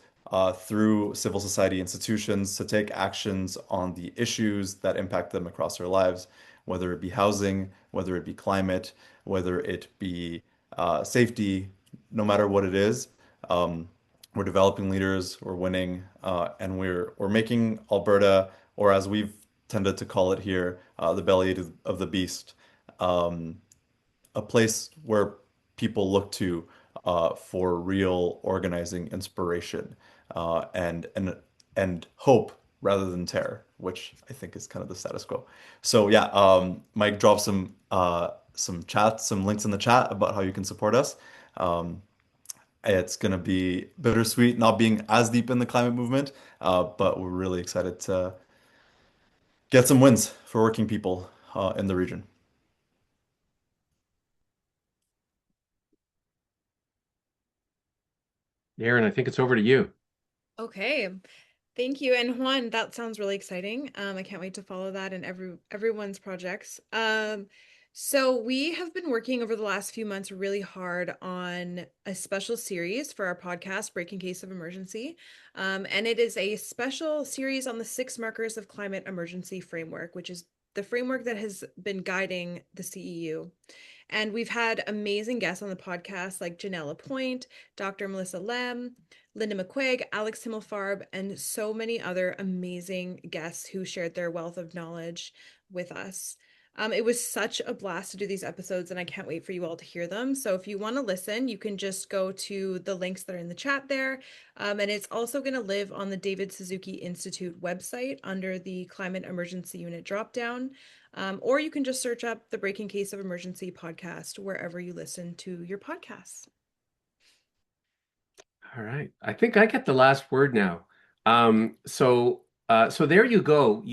through civil society institutions to take actions on the issues that impact them across their lives, whether it be housing, whether it be climate, whether it be safety, no matter what it is. Um, we're developing leaders, we're winning, and we're making Alberta, or as we've tended to call it here, the belly of the beast, um, a place where people look to for real organizing inspiration and hope rather than terror, which I think is kind of the status quo. So yeah, Mike dropped some links in the chat about how you can support us. Um, it's going to be bittersweet not being as deep in the climate movement, but we're really excited to get some wins for working people in the region. Aaron, I think it's over to you. Okay. Thank you. And Juan, that sounds really exciting. I can't wait to follow that and everyone's projects. So we have been working over the last few months really hard on a special series for our podcast, Breaking Case of Emergency. And it is a special series on the 6 markers of climate emergency framework, which is the framework that has been guiding the CEU. And we've had amazing guests on the podcast like Janelle Point, Dr. Melissa Lem, Linda McQuaig, Alex Himmelfarb, and so many other amazing guests who shared their wealth of knowledge with us. It was such a blast to do these episodes, and I can't wait for you all to hear them. So if you want to listen, you can just go to the links that are in the chat there. And it's also going to live on the David Suzuki Institute website under the Climate Emergency Unit dropdown. Or you can just search up the Breaking Case of Emergency podcast wherever you listen to your podcasts. All right. I think I get the last word now. So there you go.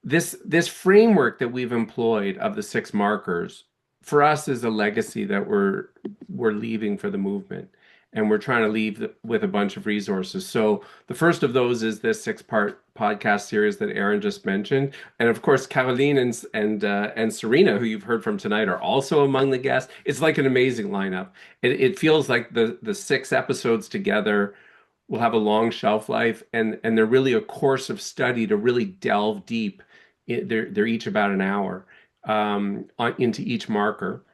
This framework that we've employed of the 6 markers for us is a legacy that we're leaving for the movement, and we're trying to leave with a bunch of resources. So the first of those is this 6-part podcast series that Aaron just mentioned, and of course Caroline and Serena, who you've heard from tonight, are also among the guests. It's like an amazing lineup. It feels like the 6 episodes together will have a long shelf life, and they're really a course of study to really delve deep. They're each about an hour into each marker.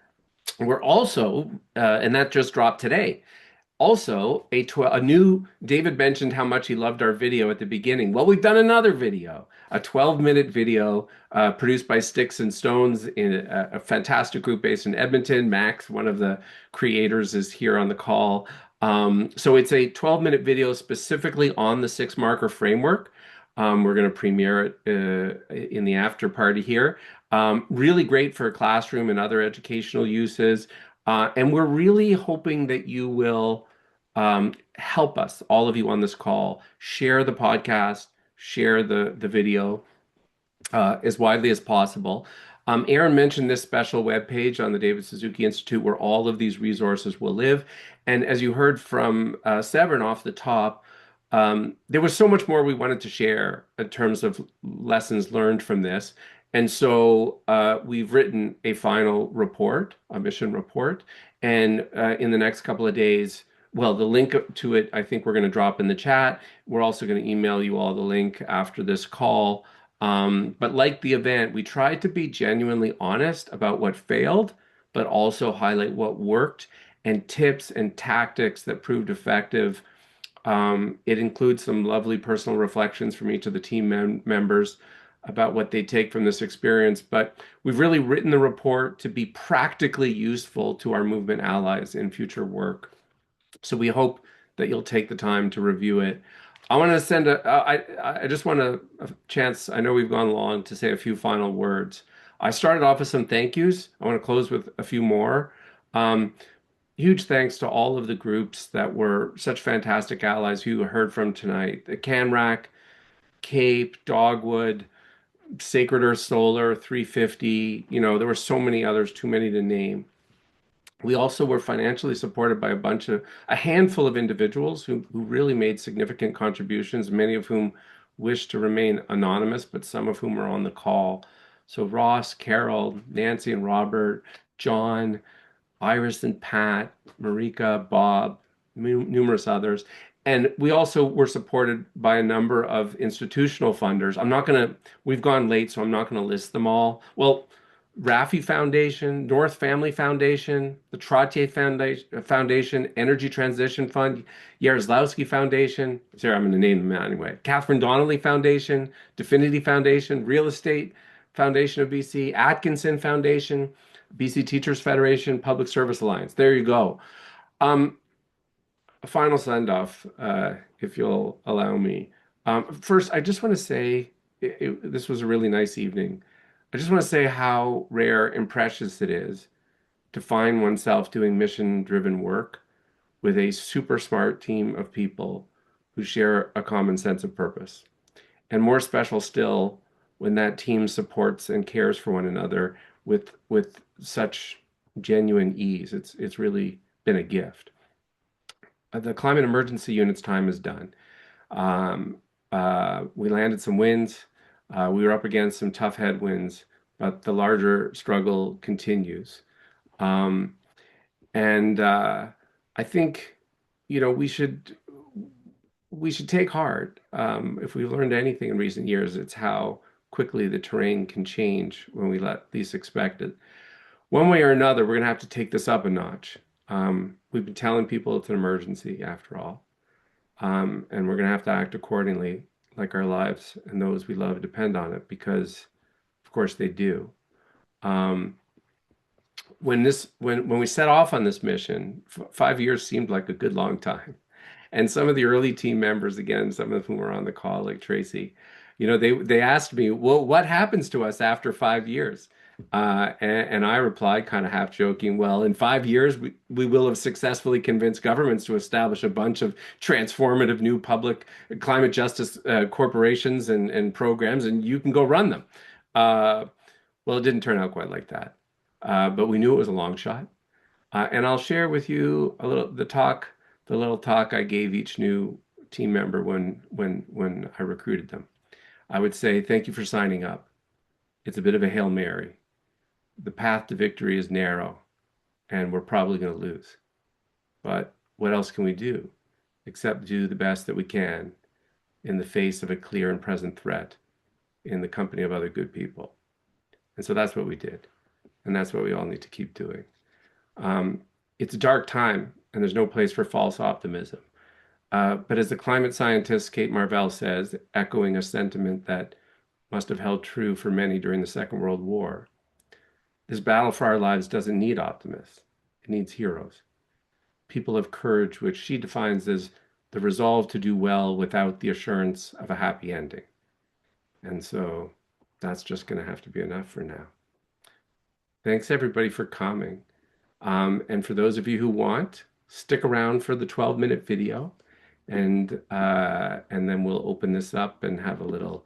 We're also, and that just dropped today. Also, a new, David mentioned how much he loved our video at the beginning. Well, we've done another video, a 12-minute video produced by Sticks and Stones in a fantastic group based in Edmonton. Max, one of the creators, is here on the call. So it's a 12-minute video specifically on the 6 marker framework. We're going to premiere it in the after party here. Really great for classroom and other educational uses. And we're really hoping that you will help us, all of you on this call, share the podcast, share the video as widely as possible. Aaron mentioned this special webpage on the David Suzuki Institute where all of these resources will live. And as you heard from Severn off the top, There was so much more we wanted to share in terms of lessons learned from this. And so we've written a final report, a mission report. And in the next couple of days, well, the link to it, I think we're going to drop in the chat. We're also going to email you all the link after this call. But like the event, we tried to be genuinely honest about what failed, but also highlight what worked and tips and tactics that proved effective. It includes some lovely personal reflections from each of the team members about what they take from this experience. But we've really written the report to be practically useful to our movement allies in future work. So we hope that you'll take the time to review it. I want to send I just want a chance. I know we've gone long to say a few final words. I started off with some thank yous. I want to close with a few more. Um, Huge thanks to all of the groups that were such fantastic allies who you heard from tonight. The CanRac, Cape, Dogwood, Sacred Earth Solar, 350. There were so many others, too many to name. We also were financially supported by a handful of individuals who really made significant contributions, many of whom wish to remain anonymous, but some of whom are on the call. So Ross, Carol, Nancy and Robert, John, Iris and Pat, Marika, Bob, numerous others. And we also were supported by a number of institutional funders. We've gone late, so I'm not going to list them all. Well, Raffi Foundation, North Family Foundation, the Trottier Foundation, Energy Transition Fund, Jaroslawski Foundation, sorry, I'm going to name them anyway, Catherine Donnelly Foundation, Definity Foundation, Real Estate Foundation of BC, Atkinson Foundation, BC Teachers Federation, Public Service Alliance. There you go. A final send off, if you'll allow me. First, I just want to say this was a really nice evening. I just want to say how rare and precious it is to find oneself doing mission driven work with a super smart team of people who share a common sense of purpose. And more special still, when that team supports and cares for one another with such genuine ease. It's really been a gift. The climate emergency unit's time is done. We landed some wins. We were up against some tough headwinds, but the larger struggle continues. And I think, we should take heart. If we've learned anything in recent years, it's how quickly the terrain can change when we least expect it. One way or another, we're going to have to take this up a notch. We've been telling people it's an emergency after all. And we're going to have to act accordingly, like our lives and those we love depend on it, because of course they do. When we set off on this mission, 5 years seemed like a good long time. And some of the early team members, again, some of whom are on the call, like Tracy, they asked me, well, what happens to us after 5 years? And I replied, kind of half joking, well, in 5 years, we will have successfully convinced governments to establish a bunch of transformative new public climate justice corporations and programs, and you can go run them. Well, it didn't turn out quite like that. But we knew it was a long shot. And I'll share with you the little talk I gave each new team member when I recruited them. I would say, thank you for signing up. It's a bit of a Hail Mary. The path to victory is narrow, and we're probably going to lose. But what else can we do except do the best that we can in the face of a clear and present threat in the company of other good people? And so that's what we did. And that's what we all need to keep doing. It's a dark time, and there's no place for false optimism. But as the climate scientist Kate Marvell says, echoing a sentiment that must have held true for many during the Second World War, this battle for our lives doesn't need optimists. It needs heroes. People of courage, which she defines as the resolve to do well without the assurance of a happy ending. And so that's just going to have to be enough for now. Thanks everybody for coming. And for those of you who want, stick around for the 12-minute video, and then we'll open this up and have a little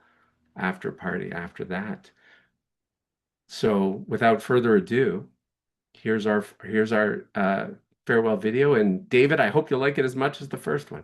after party after that. So without further ado, here's our farewell video. And David, I hope you'll like it as much as the first one.